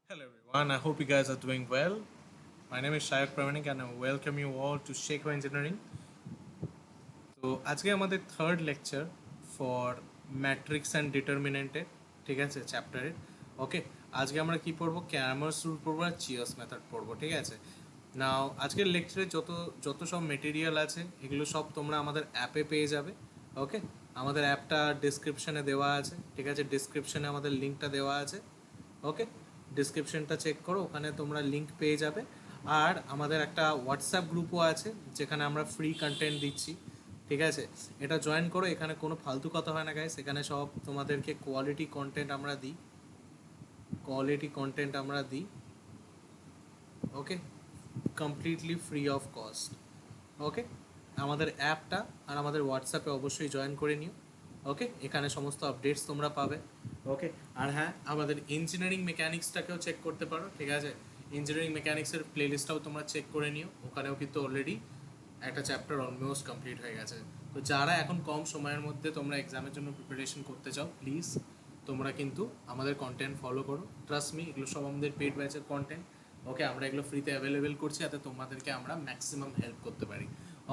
Hello everyone, I hope you guys are doing well. My name is Shayak Pramanik and I welcome you all to Sheko Engineering. তো আজকে আমাদের third lecture for matrix and ডিটারমিনেন্টের, ঠিক আছে, চ্যাপ্টারের। ওকে, আজকে আমরা কি পড়বো? ক্যারামার্স রুল পড়বো আর চিয়ার্স মেথড পড়বো, ঠিক আছে। নাও আজকের লেকচারে যত যত সব মেটেরিয়াল আছে এগুলো সব তোমরা আমাদের অ্যাপে পেয়ে যাবে। ওকে, আমাদের অ্যাপটা ডিসক্রিপশনে দেওয়া আছে, ঠিক আছে, ডিসক্রিপশনে আমাদের লিঙ্কটা দেওয়া আছে। ওকে, ডিসক্রিপশনটা চেক করো, ওখানে তোমরা লিঙ্ক পেয়ে যাবে। আর আমাদের একটা হোয়াটসঅ্যাপ গ্রুপও আছে যেখানে আমরা ফ্রি কন্টেন্ট দিচ্ছি, ঠিক আছে। এটা জয়েন করো, এখানে কোনো ফালতু কথা হয় না গাইস, এখানে সব তোমাদেরকে কোয়ালিটি কন্টেন্ট আমরা দিই। ওকে, কমপ্লিটলি ফ্রি অফ কস্ট। ওকে, আমাদের অ্যাপটা আর আমাদের হোয়াটসঅ্যাপে অবশ্যই জয়েন করে নিও। ওকে, এখানে সমস্ত আপডেটস তোমরা পাবে। ওকে, আর হ্যাঁ, আমাদের ইঞ্জিনিয়ারিং মেকানিক্সটাকেও চেক করতে পারো, ঠিক আছে। ইঞ্জিনিয়ারিং মেকানিক্সের প্লেলিস্টটাও তোমরা চেক করে নিও, ওখানেও কিন্তু অলরেডি একটা চ্যাপ্টার অলমোস্ট কমপ্লিট হয়ে গেছে। তো যারা এখন কম সময়ের মধ্যে তোমরা এক্সামের জন্য প্রিপারেশন করতে চাও, প্লিজ তোমরা কিন্তু আমাদের কন্টেন্ট ফলো করো। ট্রাস্ট মি, এগুলো সব আমাদের পেড ব্যাচের কন্টেন্ট। ওকে, আমরা এগুলো ফ্রিতে অ্যাভেলেবেল করছি যাতে তোমাদেরকে আমরা ম্যাক্সিমাম হেল্প করতে পারি।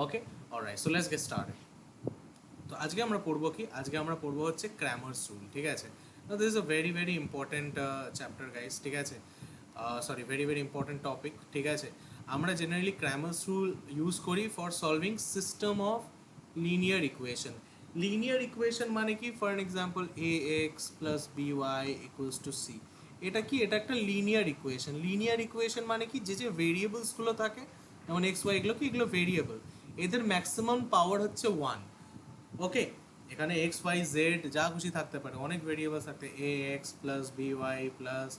Okay, alright, so let's get started. তো আজকে আমরা পড়বো কি? আজকে আমরা পড়বো হচ্ছে ক্র্যামার্স রুল, ঠিক আছে। This is a very very important chapter guys, ঠিক আছে। Sorry, very very important topic, ঠিক আছে। আমরা জেনারেলি ক্র্যামার্স রুল ইউজ করি for solving system of linear equation. Linear equation মানে কি? For an example, A x plus B Y equals to C. এটা কি? এটা একটা লিনিয়ার ইকুয়েশন। লিনিয়ার ইকুয়েশন মানে কি? যে যে ভেরিয়েবলসগুলো থাকে, যেমন এক্স ওয়াই, এগুলো কি? এগুলো ভেরিয়েবল। এদের ম্যাক্সিমাম পাওয়ার হচ্ছে 1। ওকে, এখানে এক্স ওয়াই জেড যা খুশি থাকতে পারে, অনেক ভেরিয়েবলস থাকতে, a x plus B y plus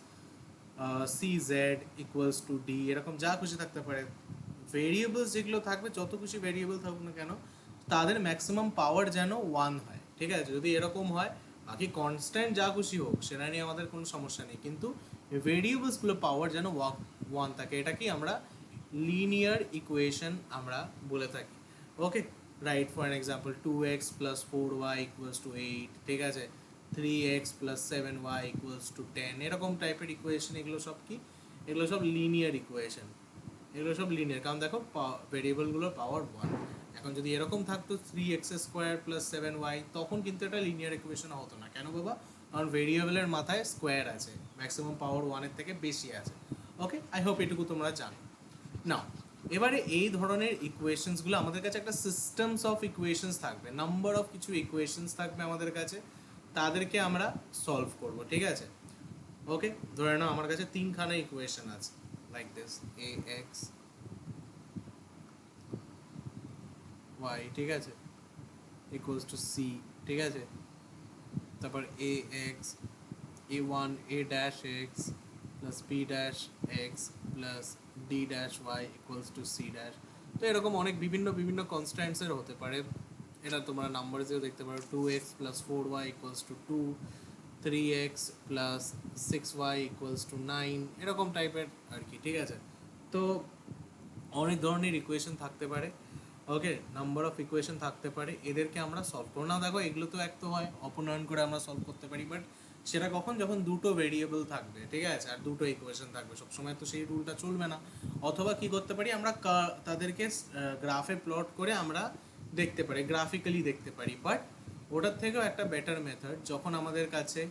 c z equals to d, এরকম যা খুশি থাকতে পারে। ভেরিয়েবলস যেগুলো থাকবে, যত খুশি ভেরিয়েবল থাকুক না কেন, তাদের ম্যাক্সিমাম পাওয়ার যেন 1 হয়, ঠিক আছে। যদি এরকম হয়, বাকি কনস্ট্যান্ট যা খুশি হোক সেটা নিয়ে আমাদের কোনো সমস্যা নেই, কিন্তু ভেরিয়েবলসগুলো পাওয়ার যেন 1 থাকে, এটা কি আমরা লিনিয়ার ইকুয়েশন আমরা বলে থাকি। Okay, right, for an example 2x plus 4y equals to 8, ঠিক আছে, 3x plus 7y equals to 10, এরকম টাইপের ইকুয়েশন। এগুলো সব কি? এগুলো সব লিনিয়ার ইকুয়েশন। এগুলো সব লিনিয়ার, কারণ দেখো ভেরিয়েবলগুলোর পাওয়ার 1। এখন যদি এরকম থাকতো 3x² প্লাস 7y, তখন কিন্তু এটা লিনিয়ার ইকুয়েশন হতো না। কেন বাবা? কারণ ভেরিয়েবলের মাথায় স্কোয়ার আছে, ম্যাক্সিমাম পাওয়ার 1-এর থেকে বেশি আছে। ওকে, আই হোপ এটুকু তোমরা জানো। নাও, এবারে এই ধরনের ইকুয়েশনসগুলো আমাদের কাছে একটা সিস্টেমস অফ ইকুয়েশনস থাকবে, নাম্বার অফ কিছু ইকুয়েশনস থাকবে আমাদের কাছে, তাদেরকে আমরা সলভ করব, ঠিক আছে। ওকে, ধরে নাও আমার কাছে তিনখানা ইকুয়েশন আছে, like this, a x y, ঠিক আছে, ইকুয়ালস টু সি, ঠিক আছে। তারপর a x, a one a dash x plus b dash x plus d dash y equals to c dash. তো এরকম অনেক বিভিন্ন বিভিন্ন কনস্ট্যান্টসের হতে পারে। এটা তোমরা নাম্বারসেও দেখতে পারো, 2x plus 4y equals to 2, 3x plus 6y equals to 9, এরকম টাইপের আর কি, ঠিক আছে। তো অনেক ধরনের ইকুয়েশন থাকতে পারে। ওকে, নাম্বার অফ ইকুয়েশন থাকতে পারে, এদেরকে আমরা সলভ করবো। না দেখো, এগুলো তো এক তো হয়, অপনয়ন করে আমরা সলভ করতে পারি, বাট সেটা কখন? যখন দুটো ভেরিয়েবল থাকবে, ঠিক আছে, আর দুটো ইকুয়েশন থাকবে, সবসময় তো সেই রুলটা চলবে না। অথবা কি করতে পারি আমরা? তাদেরকে গ্রাফে প্লট করে আমরা দেখতে পারি, গ্রাফিক্যালি দেখতে পারি। বাট ওটার থেকেও একটা বেটার মেথড, যখন আমাদের কাছে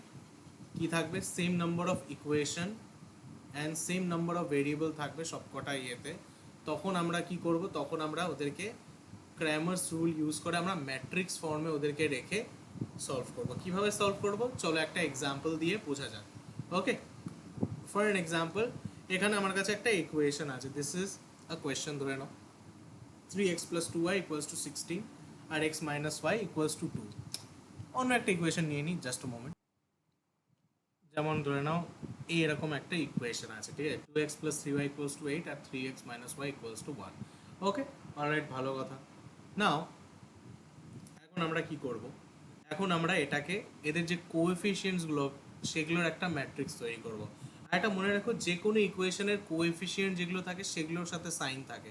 কি থাকবে? Same number of equation and same number of variable থাকবে সবকটা ইয়েতে, তখন আমরা কি করব? তখন আমরা ওদেরকে ক্র্যামার্স রুল ইউজ করে আমরা ম্যাট্রিক্স ফর্মে ওদেরকে রেখে সলভ করব। কিভাবে সলভ করব? চলো একটা এক্সাম্পল দিয়ে বোঝা যাক। ওকে, ফর অ্যান এক্সাম্পল, এখানে আমার কাছে একটা ইকুয়েশন আছে, দিস ইজ আ কোয়েশ্চেন। ধরে নাও 3x plus 2y equals to 16 আর x minus y equals to 2। অন্য একটা ইকুয়েশন নিয়ে নিই, জাস্ট মোমেন্ট। যেমন ধরে নাও এরকম একটা ইকুয়েশন আছে, ঠিক আছে, 2x plus 3y equals to 8 আর 3x minus y equals to 1। Okay, alright, ভালো কথা। নাও এখন আমরা কি করব? এখন আমরা এটাকে, এদের যে কোএফিসিয়েন্টসগুলো, সেগুলোর একটা ম্যাট্রিক্স তৈরি করব। আর এটা মনে রাখো, যে কোনো ইকুয়েশনের কোএফিসিয়েন্ট যেগুলো থাকে সেগুলোর সাথে সাইন থাকে,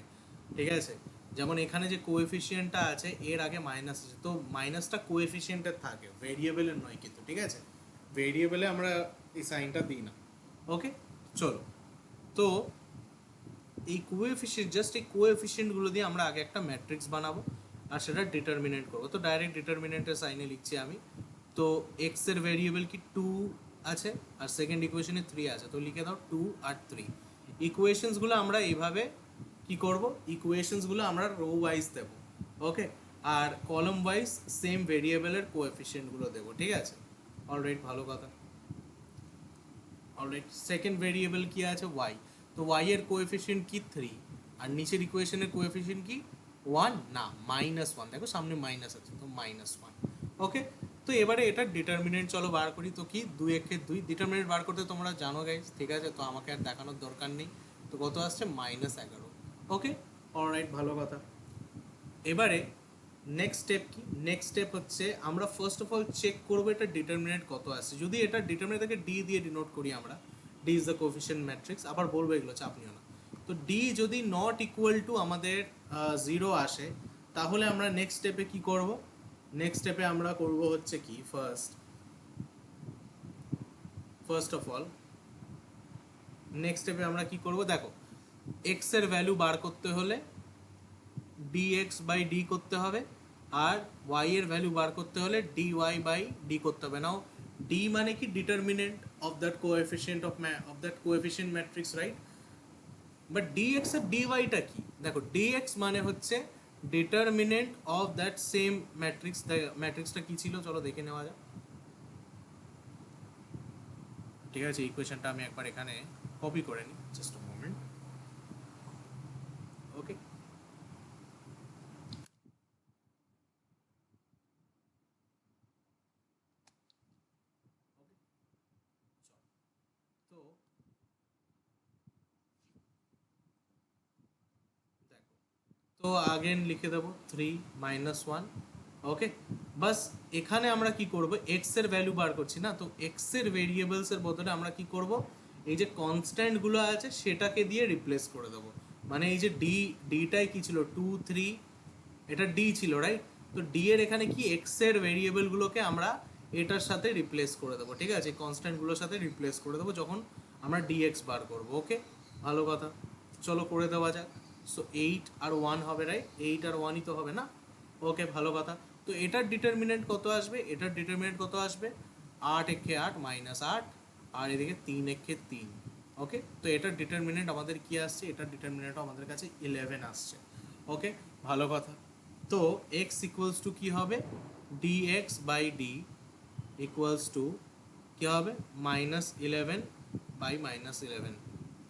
ঠিক আছে। যেমন এখানে যে কোএফিসিয়েন্টটা আছে, এর আগে মাইনাস আছে, তো মাইনাসটা কোএফিসিয়েন্টের থাকে, ভেরিয়েবলের নয় কিন্তু, ঠিক আছে। ভেরিয়েবলে আমরা এই সাইনটা দিই না। ওকে, চলো, তো এই কোএফিসিয়েন্ট, জাস্ট এই কোএফিসিয়েন্টগুলো দিয়ে আমরা আগে একটা ম্যাট্রিক্স বানাবো আর সেটা ডিটারমিনেন্ট করবো। তো ডাইরেক্ট ডিটারমিনেন্টের সাইনে লিখছি আমি। তো এক্স এর ভেরিয়েবল কি 2 আছে, আর সেকেন্ড ইকুয়েশনে 3 আছে, তো লিখে দাও 2 আর 3। ইকুয়েশনসগুলো আমরা এইভাবে কি করব, ইকুয়েশনসগুলো আমরা রো ওয়াইজ দেব, ওকে, আর কলাম ওয়াইজ সেম ভেরিয়েবলের কোএফিসিয়েন্টগুলো দেবো, ঠিক আছে। অলরাইট, ভালো কথা। অলরাইট, সেকেন্ড ভেরিয়েবল কি আছে, ওয়াই। তো ওয়াই এর কোএফিসিয়েন্ট কি 3, আর নিচের ইকুয়েশনের কোএফিসিয়েন্ট কি 1, না -1, দেখো সামনে মাইনাস আছে তো -1, ওকে। তো এবারে এটার ডিটারমিনেন্ট চলো বার করি। তো কি 2 একে 2 ডিটারমিনেন্ট বার করতে তোমরা জানো গাইস, ঠিক আছে, তো আমাকে আর দেখানোর দরকার নেই। তো কত আসছে, -11, ওকে। অলরাইট, ভালো কথা। এবারে নেক্সট স্টেপ কি, নেক্সট স্টেপ হচ্ছে আমরা ফার্স্ট অফ অল চেক করবো এটা ডিটারমিনেন্ট কত আসছে। যদি এটা ডিটারমিনেন্ট থাকে ডি দিয়ে ডিনোট করি আমরা, D is the coefficient matrix, আবার বলবো এগুলো চাপ নিও না। তো ডি যদি নট ইকুয়াল টু আমাদের 0 আসে, তাহলে আমরা নেক্সট স্টেপে কি করব, নেক্সট স্টেপে আমরা করব হচ্ছে কি, ফার্স্ট অফ অল নেক্সট স্টেপে আমরা কি করব, দেখো এক্স এর ভ্যালু বার করতে হলে dx বাই ডি করতে হবে, আর y এর ভ্যালু বার করতে হলে dy বাই ডি করতে হবে। নাও d মানে কি, determinant of that coefficient of that coefficient matrix, right. But dx আর dy টা কি, দেখো dx মানে হচ্ছে determinant of that same matrix. ম্যাট্রিক্সটা কি ছিল চলো দেখে নেওয়া যাক, ঠিক আছে। ইকুয়েশনটা আমি একবার এখানে কপি করে নিই, জাস্ট আ মোমেন্ট, ওকে। তো দেখো, তো আগেন লিখে দেবো 3 - 1, ওকে। বাস এখানে আমরা কি করব, এক্স এর ভ্যালু বার করছি না, তো এক্স এর ভেরিয়েবলস এর বদলে আমরা কি করব, এই যে কনস্ট্যান্ট গুলো আছে সেটাকে দিয়ে রিপ্লেস করে দেবো। মানে এই যে ডিটাই কি ছিল 2 3, এটা ডি ছিল, রাইট। তো ডি এর এখানে কি এক্স এর ভেরিয়েবল গুলোকে আমরা এটার সাথে রিপ্লেস করে দেবো, ঠিক আছে, কনস্ট্যান্ট গুলোর সাথে রিপ্লেস করে দেবো যখন আমরা ডিএক্স বার করবো, ওকে। ভালো কথা, চলো করে দেওয়া যাক। সো 8 আর 1 হবে, রাইট, 8 আর 1ই তো হবে না, ওকে, ভালো কথা। তো এটার ডিটারমিনেন্ট কত আসবে, এটার ডিটারমিনেন্ট কত আসবে, 8 একে 8 -8, আর এদিকে 3 একে 3, ওকে। তো এটার ডিটারমিনেন্ট আমাদের কি আসছে, এটার ডিটারমিনেন্ট আমাদের কাছে 11 আসছে, ওকে, ভালো কথা। তো এক্স ইকুয়ালস টু কী হবে, dx by d equals to কী হবে, -11 বাই -11,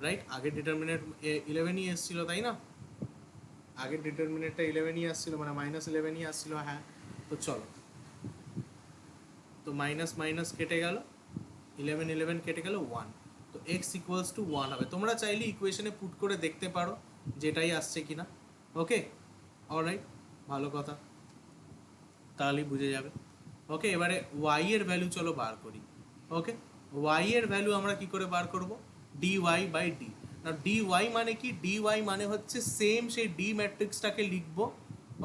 রাইট। আগের ডিটারমিনেন্ট 11ই এসেছিল, তাই না, আগের ডিটারমিনেন্টটা 11ই আসছিল, মানে -11ই আসছিল, হ্যাঁ। তো চলো, তো মাইনাস মাইনাস কেটে গেল, 11 কেটে গেল 1, তো এক্স ইকুয়ালস টু 1 হবে। তোমরা চাইলে ইকুয়েশনে পুট করে দেখতে পারো যেটাই আসছে কিনা, ওকে। অলরাইট, ভালো কথা, তাহলেই বুঝে যাবে, ওকে। এবারে ওয়াই এর ভ্যালু চলো বার করি, ওকে। ওয়াই এর ভ্যালু আমরা কি করে বার করব, ডি ওয়াই বাই ডি। না ডি ওয়াই মানে কি, ডি ওয়াই মানে হচ্ছে সেম সেই ডি ম্যাট্রিক্সটাকে লিখবো,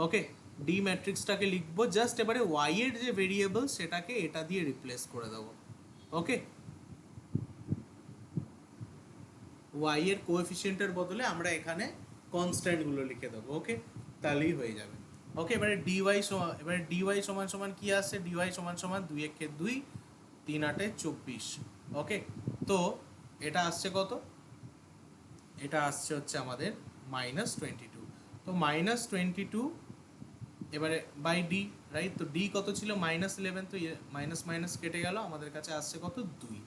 ওকে, ডি ম্যাট্রিক্সটাকে লিখবো, জাস্ট এবারে ওয়াই এর যে ভেরিয়েবল সেটাকে এটা দিয়ে রিপ্লেস করে দেবো, ওকে। ওয়াই এর কোএফিসিয়েন্টের বদলে আমরা এখানে কনস্ট্যান্টগুলো লিখে দেবো, ওকে, তাহলেই হয়ে যাবে, ওকে। এবারে ডিওয়াই সমান সমান কি আসছে, ডিওয়াই সমান সমান 2 একে 2, 3 × 8 = 24, ওকে। তো এটা আসছে কত, এটা আসছে হচ্ছে আমাদের -22, তো -22 এবারে বাই ডি, রাইট। তো ডি কত ছিল, -11, তো মাইনাস মাইনাস কেটে গেল, আমাদের কাছে আসছে কত 2।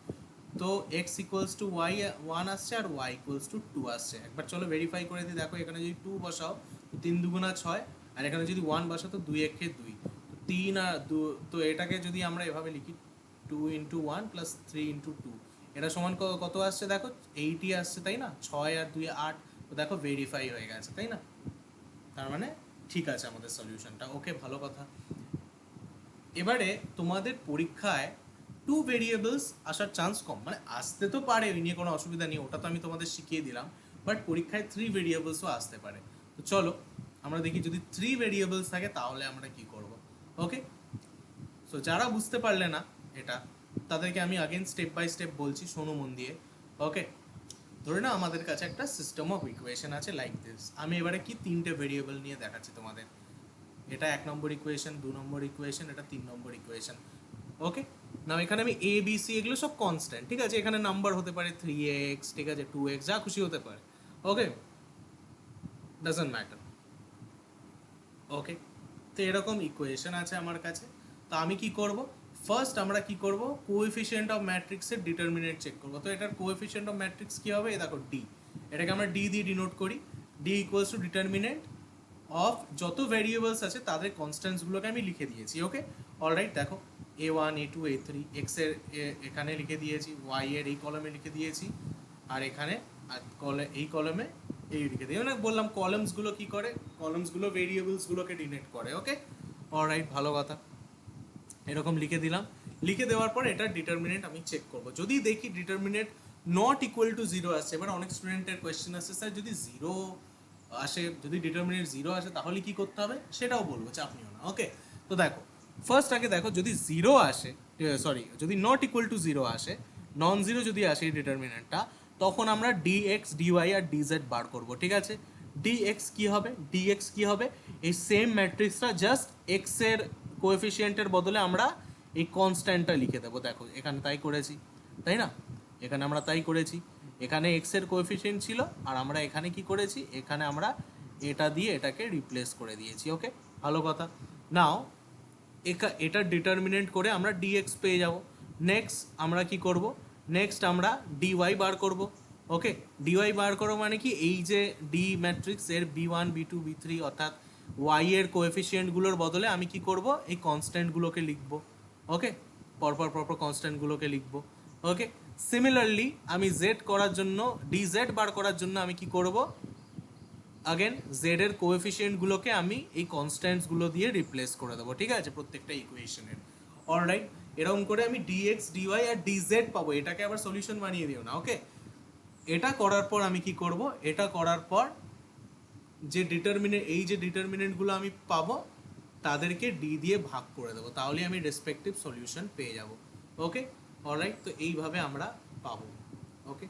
তো এক্স ইকুয়ালস টু ওয়াই 1 আসছে, আর ওয়াই ইকুয়ালস টু 2 আসছে। একবার চলো ভেরিফাই করে দিই, দেখো এখানে যদি 2 বসাও তো 3 × 2 = 6, আর এখানে যদি 1 বসাও তো 2 একে 2, তো 3 আর 2, তো এটাকে যদি আমরা এভাবে লিখি 2 × 1 + 3 × 2, এটা সমান কত আসছে, দেখো 8ই আসছে, তাই না, 6 আর 2 8, তো দেখো ভেরিফাই হয়ে গেছে, তাই না, তার মানে ঠিক আছে আমাদের সলিউশনটা, ওকে, ভালো কথা। এবারে তোমাদের পরীক্ষায় 2 ভেরিয়েবলস আসার চান্স কম, মানে আসতে তো পারে, ওই নিয়ে কোনো অসুবিধা নেই, ওটা তো আমি তোমাদের শিখিয়ে দিলাম, বাট পরীক্ষায় 3 ভেরিয়েবলসও আসতে পারে। তো চলো আমরা দেখি যদি 3 ভেরিয়েবলস থাকে তাহলে আমরা কি করব, ওকে। সো যারা বুঝতে পারলে না এটা, তাদেরকে আমি আগেন স্টেপ বাই স্টেপ বলছি, শোনো মন দিয়ে, ওকে। ধরে না আমাদের কাছে একটা সিস্টেম অফ ইকুয়েশন আছে লাইক দিস। আমি এবারে কি তিনটে ভেরিয়েবল নিয়ে দেখাচ্ছি তোমাদের। এটা 1 নম্বর ইকুয়েশন, 2 নম্বর ইকুয়েশন, এটা 3 নম্বর ইকুয়েশন। ওকে, নাও এখানে আমি এ বি সি এগুলো সব কনস্ট্যান্ট, ঠিক আছে। এখানে নাম্বার হতে পারে 3x, ঠিক আছে, 2x, যা খুশি হতে পারে। ওকে, ডাজন্ট ম্যাটার। ওকে, তো এরকম ইকুয়েশন আছে আমার কাছে। তো আমি কি করব, ফার্স্ট আমরা কি করব, কোএফিসিয়েন্ট অফ ম্যাট্রিক্সের ডিটারমিনেন্ট চেক করব। তো এটার কোএফিসিয়েন্ট অফ ম্যাট্রিক্স কি হবে, এই দেখো ডি, এটাকে আমরা ডি দিয়ে ডিনোট করি। D equals two determinant of যত ভ্যারিয়েবলস আছে তাদের কনস্ট্যান্টসগুলোকে আমি লিখে দিয়েছি। ওকে, অলরাইট, দেখো a1 a2 a3, এক্স এর এখানে লিখে দিয়েছি, ওয়াই এর এই কলমে লিখে দিয়েছি, আর এখানে এই কলমে এই লিখে দিই। মানে বললাম কলমসগুলো কি করে, কলমসগুলো ভেরিয়েবলসগুলোকে ডিনোট করে। ওকে, অলরাইট, ভালো কথা। এরকম লিখে দিলাম। লিখে দেওয়ার পর এটার ডিটারমিনেন্ট আমি চেক করব। যদি দেখি determinant not equal to zero আসছে, এবার অনেক স্টুডেন্টের কোয়েশ্চেন আসছে, স্যার যদি জিরো আসে, যদি ডিটারমিনেন্ট জিরো আসে তাহলে কি করতে হবে, সেটাও বলবো, চাপ নিও না। ওকে, তো দেখো ফার্স্ট আগে দেখো, যদি জিরো আসে, সরি, যদি নট ইকুয়াল টু জিরো আসে, নন জিরো যদি আসে এই ডিটারমিনেন্টটা, তখন আমরা ডিএক্স ডিওয়াই আর ডিজেড বার করব, ঠিক আছে। ডিএক্স কি হবে, ডিএক্স কি হবে, এই সেম ম্যাট্রিক্সটা জাস্ট এক্স এর কোএফিসিয়েন্টের বদলে আমরা এই কনস্ট্যান্টটা লিখে দেবো। দেখো এখানে তাই করেছি, তাই না, এখানে আমরা তাই করেছি। এখানে এক্স এর কোএফিসিয়েন্ট ছিল, আর আমরা এখানে কি করেছি, এখানে আমরা এটা দিয়ে এটাকে রিপ্লেস করে দিয়েছি। ওকে, ভালো কথা। নাও এটার ডিটারমিনেন্ট করে আমরা ডিএক্স পেয়ে যাব। নেক্সট আমরা কি করব, নেক্সট আমরা ডিওয়াই বার করব। ওকে, ডিওয়াই বার করো মানে কি, এই যে ডি ম্যাট্রিক্স এর বি1 বি2 বি3 অর্থাৎ ওয়াই এর কোএফিসিয়েন্টগুলোর বদলে আমি কি করব, এই কনস্ট্যান্টগুলোকে লিখব। ওকে, পরপর কনস্ট্যান্টগুলোকে লিখব। ওকে, সিমিলারলি আমি জেড করার জন্য, ডিজেড বার করার জন্য আমি কি করব, আগেন জেড এর কোএফিসিয়েন্টগুলোকে আমি এই কনস্ট্যান্টসগুলো দিয়ে রিপ্লেস করে দেবো, ঠিক আছে, প্রত্যেকটা ইকুয়েশনের। অলরাইট, এরকম করে আমি ডিএক্স ডিওয়াই আর ডিজেড পাবো। এটাকে আবার সলিউশন বানিয়ে দিও না। ওকে, এটা করার পর আমি কি করব, এটা করার পর যে ডিটারমিনেন্ট, এই যে ডিটারমিনেন্টগুলো আমি পাবো তাদেরকে ডি দিয়ে ভাগ করে দেবো, তাহলে আমি রেসপেক্টিভ সলিউশন পেয়ে যাব। ওকে, অলরাইট, তো এইভাবে আমরা পাবো। ওকে,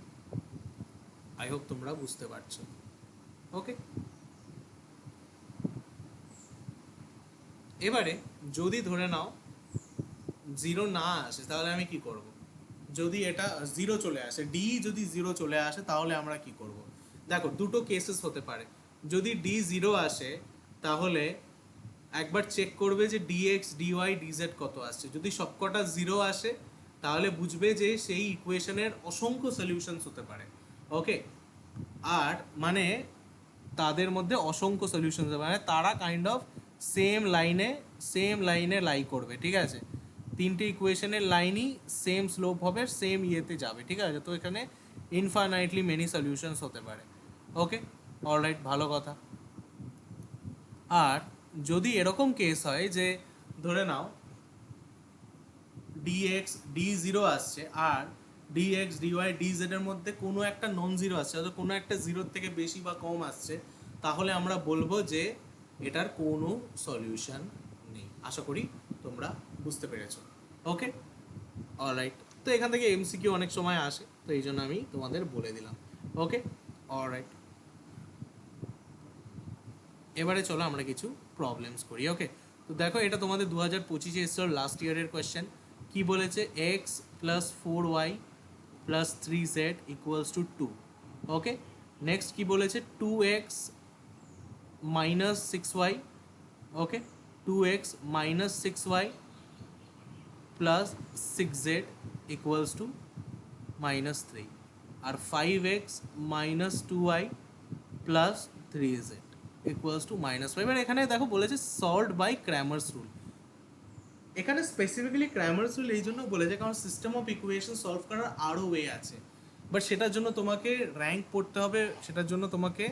আই হোপ তোমরা বুঝতে পারছো। ওকে, এবারে যদি ধরে নাও জিরো না আসে, তাহলে আমি কি করব, যদি এটা জিরো চলে আসে, ডি যদি জিরো চলে আসে তাহলে আমরা কি করব। দেখো দুটো কেসেস হতে পারে। যদি ডি জিরো আসে তাহলে একবার চেক করবে যে ডিএক্স ডিওয়াই ডিজেড কত আসছে। যদি সবকটা জিরো আসে তাহলে বুঝবে যে সেই ইকুয়েশনের অসংখ্য সলিউশনস হতে পারে। ওকে, আর মানে তাদের মধ্যে অসংখ্য সলিউশন হবে, মানে তারা কাইন্ড অফ সেম লাইনে লাই করবে, ঠিক আছে। তিনটে ইকুয়েশনের লাইনই সেম স্লোপ হবে, সেম ইয়েতে যাবে, ঠিক আছে। তো এখানে ইনফাইনাইটলি মেনি সলিউশনস হতে পারে। ওকে, অলরাইট, ভালো কথা। আর যদি এরকম কেস হয় যে ধরে নাও ডিএক্স ডি জিরো আসছে আর ডিএক্স ডিওয়াই ডিজেড এর মধ্যে কোনো একটা নন জিরো আসছে, অর্থাৎ কোনো একটা জিরোর থেকে বেশি বা কম আসছে, তাহলে আমরা বলবো যে এটার কোনো সলিউশন নেই। আশা করি তোমরা বুঝতে পেরেছো। ওকে, অলরাইট, তো এখান থেকে এমসিকিউ অনেক সময় আসে, তো এই জন্য আমি তোমাদের বলে দিলাম। ওকে, অলরাইট, এবারে চলো আমরা কিছু প্রবলেমস করি। ওকে, তো দেখো এটা তোমাদের 2025-এ এসেছিল, লাস্ট ইয়ারের কোয়েশ্চেন। কি বলেছে, X plus 4y plus 3z equals to 2। Okay, next কি বলেছে, 2x minus 6y। Okay, 2x minus 6y plus 6z equals to minus 3, আর 5x minus 2y plus 3z equals to minus 5। আর এখানে দেখো বলেছে সলভড বাই ক্র্যামার্স রুল। এখানে specifically Cramer's rule এই জন্য বলেছে কারণ সিস্টেম অফ ইকুয়েশন সলভ করার আরও ওয়ে আছে, বাট সেটার জন্য তোমাকে র্যাঙ্ক পড়তে হবে, সেটার জন্য তোমাকে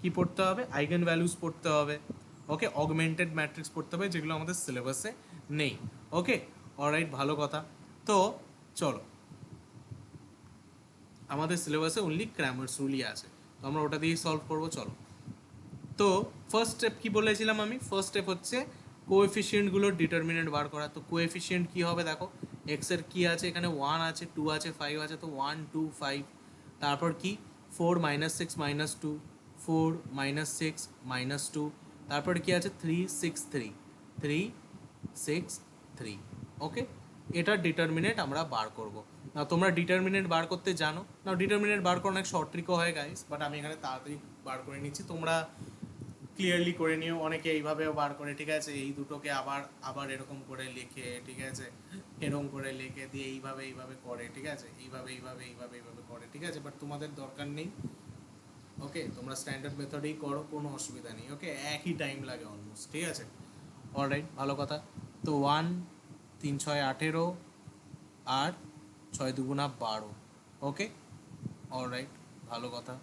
কি পড়তে হবে, আইগেন ভ্যালুস পড়তে হবে। ওকে, অগমেন্টেড ম্যাট্রিক্স পড়তে হবে, যেগুলো আমাদের সিলেবাসে নেই। ওকে, অলরাইট, ভালো কথা। তো চলো, আমাদের সিলেবাসে অনলি ক্র্যামার্স রুলই আছে, তো আমরা ওটা দিয়েই সলভ করবো। চলো, তো ফার্স্ট স্টেপ কি বলেছিলাম আমি, ফার্স্ট স্টেপ হচ্ছে কোএফিসিয়েন্টগুলোর ডিটারমিনেন্ট বার করা। তো কোএফিসিয়েন্ট কি হবে, দেখো এক্স এর কি আছে, এখানে 1 আছে, 2 আছে, 5 আছে, তো 1 2 5। তারপর কি 4 মাইনাস 6 মাইনাস 2, 4 মাইনাস 6 মাইনাস 2, তারপরে কি আছে 3 6 3, 3 6 3। ওকে, এটার ডিটারমিনেন্ট আমরা বার করব। না তোমরা ডিটারমিনেন্ট বার করতে জানো না? ডিটারমিনেন্ট বার করা অনেক শর্ট ট্রিকও হয় গাইস, বাট আমি এখানে তাড়াতাড়ি বার করে নিচ্ছি, তোমরা ক্লিয়ারলি করে নিও। অনেকে এইভাবেও বার করে, ঠিক আছে, এই দুটোকে আবার আবার এরকম করে লিখে, ঠিক আছে, এরকম করে লিখে দিয়ে এইভাবে এইভাবে করে, ঠিক আছে, এইভাবে এইভাবে এইভাবে এইভাবে করে, ঠিক আছে, বাট তোমাদের দরকার নেই। ওকে, তোমরা স্ট্যান্ডার্ড মেথডেই করো, কোনো অসুবিধা নেই। ওকে, একই টাইম লাগে অলমোস্ট, ঠিক আছে। অলরাইট, ভালো কথা। তো 1 3 6 18 আর 6 দুগুণা 12। ওকে, অলরাইট, ভালো কথা।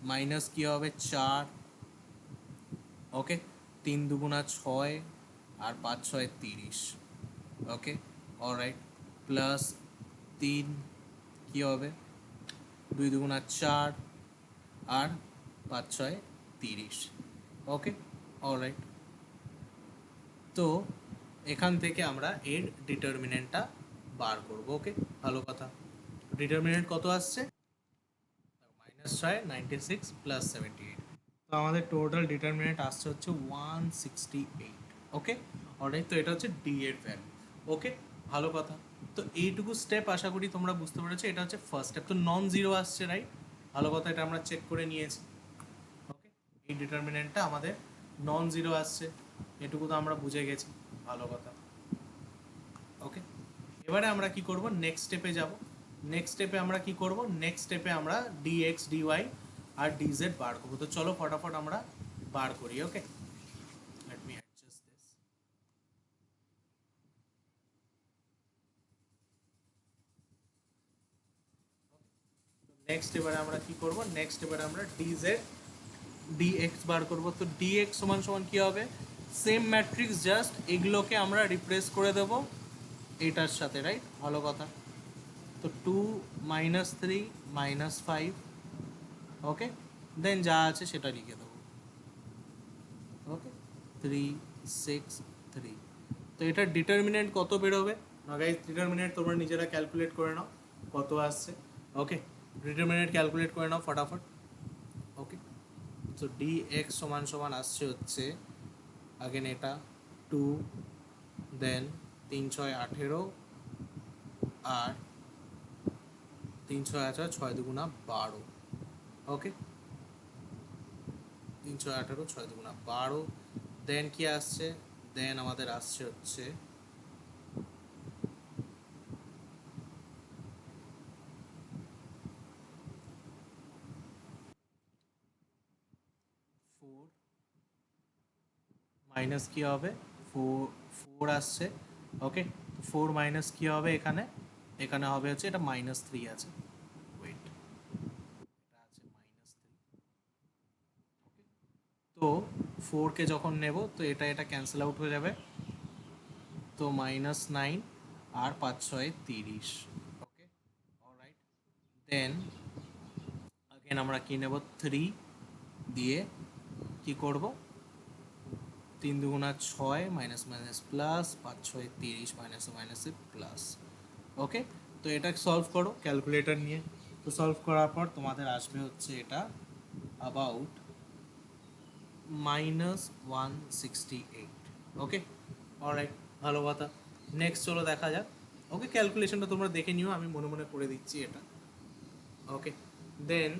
মাইনাস কী হবে 4। ওকে, 3 দুগুণা 6 আর 5 6 30। ওকে, অলরাইট, প্লাস 3 কী হবে 2 দুগুণা 4 আর 5 6 30। ওকে, অলরাইট। তো এখান থেকে আমরা এর ডিটারমিনেন্টটা বার করব। ওকে, ভালো কথা। ডিটারমিনেন্ট কত আসছে? -6 96 প্লাস 78। তো আমাদের টোটাল ডিটারমিনেন্ট আসছে হচ্ছে 168। ওকে, অলরাইট। তো এটা হচ্ছে ডি এর ভ্যালু। ওকে, ভালো কথা। তো এইটুকু স্টেপ আশা করি তোমরা বুঝতে পেরেছো। এটা হচ্ছে ফার্স্ট স্টেপ। তো নন জিরো আসছে, রাইট? ভালো কথা, এটা আমরা চেক করে নিয়েছি। ওকে, এই ডিটারমিনেন্টটা আমাদের নন জিরো আসছে, এটুকু তো আমরা বুঝে গেছি। ভালো কথা। ওকে, এবারে আমরা কি করব, নেক্সট স্টেপে যাব। নেক্সট স্টেপে আমরা কি করব, নেক্সট স্টেপে আমরা ডিএক্স ডিওয়াই আর ডিজেড বার করবো। তো চলো ফটাফট আমরা বার করি। Okay, let me adjust this. Next এবারে আমরা কি করব, নেক্সট এবারে আমরা ডিজেড ডিএক্স বার করব। তো ডিএক্স সমান সমান কি হবে, সেম ম্যাট্রিক্স, জাস্ট এগুলোকে আমরা রিপ্লেস করে দেব এটার সাথে, রাইট? ভালো কথা। তো 2 -3 -5। ওকে, দেন যা আছে সেটা লিখে দেবো। ওকে, 3 6 3। তো এটার ডিটারমিনেন্ট কত বেরোবে না গাইস? ডিটারমিনেন্ট তোমরা নিজেরা ক্যালকুলেট করে নাও কত আসছে। ওকে, ডিটারমিনেন্ট ক্যালকুলেট করে নাও ফটাফট। ওকে, তো ডি এক্স সমান সমান আসছে হচ্ছে আগেন এটা 2, দেন 3 6 18 আর 3 6 18 6 দুগুণা 12। ওকে, 3 6 18 6 দুগুণা 12। দেন কি আসছে, দেন আমাদের আসছে হচ্ছে 4 মাইনাস কী হবে 4 4 আসছে। ওকে, 4 মাইনাস কী হবে এখানে, এখানে হবে হচ্ছে এটা -3 আছে। ওয়েট, এটা আছে -3। ওকে, তো 4কে যখন নেব তো এটা এটা ক্যান্সেল আউট হয়ে যাবে। তো -9 আর 5 6 30। ওকে, অলরাইট। দেন আগেন আমরা কি নেব, 3 দিয়ে কি করব, 3 দুগুণা 6 মাইনাস মাইনাস প্লাস 5 6 30 মাইনাসে মাইনাসে প্লাস। ওকে, তো এটা সলভ করো ক্যালকুলেটর নিয়ে। তো সলভ করার পর তোমাদের আসবে হচ্ছে এটা অ্যাবাউট -168। ওকে, অলরাইট, ভালো কথা। নেক্সট চলো দেখা যাক। ওকে, ক্যালকুলেশনটা তোমরা দেখে নিও, আমি মনে মনে করে দিচ্ছি এটা। ওকে, দেন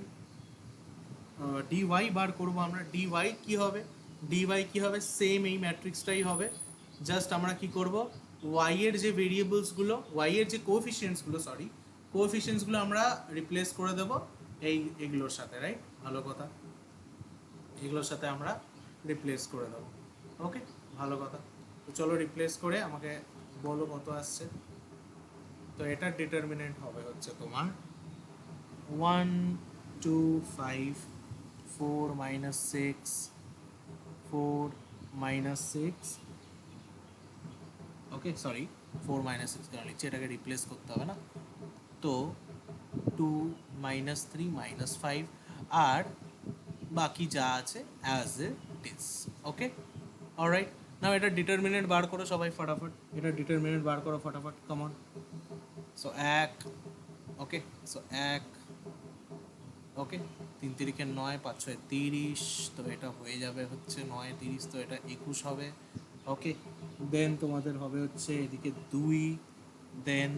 ডিওয়াই বার করবো আমরা। ডিওয়াই কি হবে, ডিওয়াই কি হবে, সেম এই ম্যাট্রিক্সটাই হবে। জাস্ট আমরা কি করব, ওয়াই এর যে ভেরিয়েবলসগুলো, ওয়াই এর যে কোএফিসিয়েন্টসগুলো, সরি, কোএফিসিয়েন্টসগুলো আমরা রিপ্লেস করে দেব এগুলোর সাথে, রাইট? ভালো কথা, এগুলোর সাথে আমরা রিপ্লেস করে দেবো। ওকে, ভালো কথা। তো চলো রিপ্লেস করে আমাকে বলো কত আসছে। তো এটার ডিটারমিনেন্ট হবে হচ্ছে তোমার 1 2 5 4 -6 4 -6। ওকে, সরি, 4 -6 কেন লিখছি, এটাকে রিপ্লেস করতে হবে না। তো 2 -3 -5 আর বাকি যা আছে as it is. Okay, alright. Now এটা ডিটারমিনেন্ট বার করো সবাই ফটাফট, এটা ডিটারমিনেন্ট বার করো ফটাফট, কমন। সো 1, ওকে, সো 1 ওকে, 3 তিরিখে 9, 5 6 30, তো এটা হয়ে যাবে হচ্ছে 9 30, তো এটা 21 হবে। ওকে, দেন তোমাদের হবে হচ্ছে এদিকে 2, দেন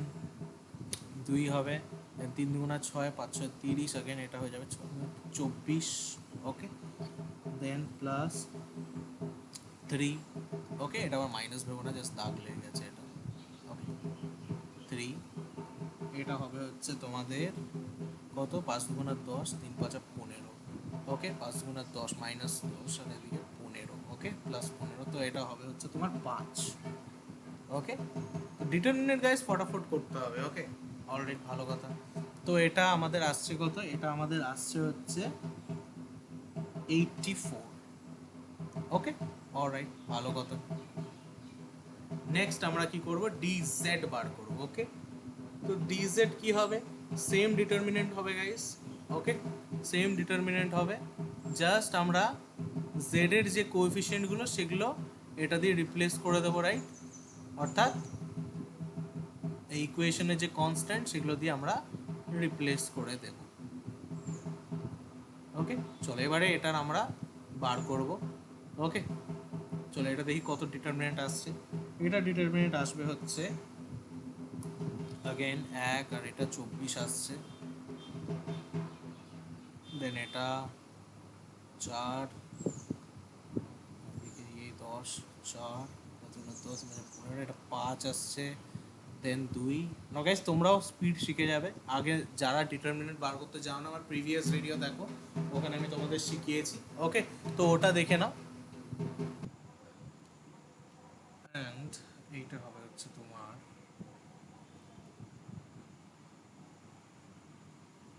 2 হবে, দেন 3 দুগুণা 6, 5 6 30, अगेन এটা হয়ে যাবে 24। ওকে, দেন প্লাস 3। ওকে, এটা আবার মাইনাস ভেবো না, জাস্ট দাগ লেগে গেছে এটা। ওকে, 3, এটা হবে হচ্ছে তোমাদের কত, 5 দুগুণা 10, 3 5 15। ওকে, 5 দুগুণা 10 মাইনাস 10 আর এদিকে 15। ওকে, প্লাস 15, তো এটা হবে হচ্ছে তোমার 5। ওকে, তো ডিটারমিনেন্ট গাইস ফটাফট করতে হবে। ওকে, অলরাইট, ভালো কথা। তো এটা আমাদের আসছে কত, এটা আমাদের আসছে হচ্ছে 84। ওকে, অলরাইট, ভালো কথা। নেক্সট আমরা কি করব, ডিজেড বার করব। ওকে, তো ডিজেড কি হবে, সেম ডিটারমিনেন্ট হবে গাইস। ওকে, সেম ডিটারমিনেন্ট হবে, জাস্ট আমরা জেড এর যে কোএফিসিয়েন্টগুলো সেগুলো এটা দিয়ে রিপ্লেস করে দেবো, রাইট? অর্থাৎ এই ইকুয়েশনের যে কনস্ট্যান্ট সেগুলো দিয়ে আমরা রিপ্লেস করে দেব। ওকে, চলো এবারে এটার আমরা বার করব। ওকে, চলো এটা দেখি কত ডিটারমিনেন্ট আসছে। এটা ডিটারমিনেন্ট আসবে হচ্ছে अगेन 1, আর এটা 24 আসছে, দেন এটা 4, এদিকে এই 10, 4 10 15, এটা 5 আসছে, দেন 2। না গাইস, তোমরাও স্পিড শিখে যাবে। আগে যারা ডিটারমিনেন্ট বার করতে যাও না, আমার প্রিভিয়াস ভিডিও দেখো, ওখানে আমি তোমাদের শিখিয়েছি। ওকে, তো ওটা দেখে নাও। অ্যান্ড এইটা হবে হচ্ছে তোমার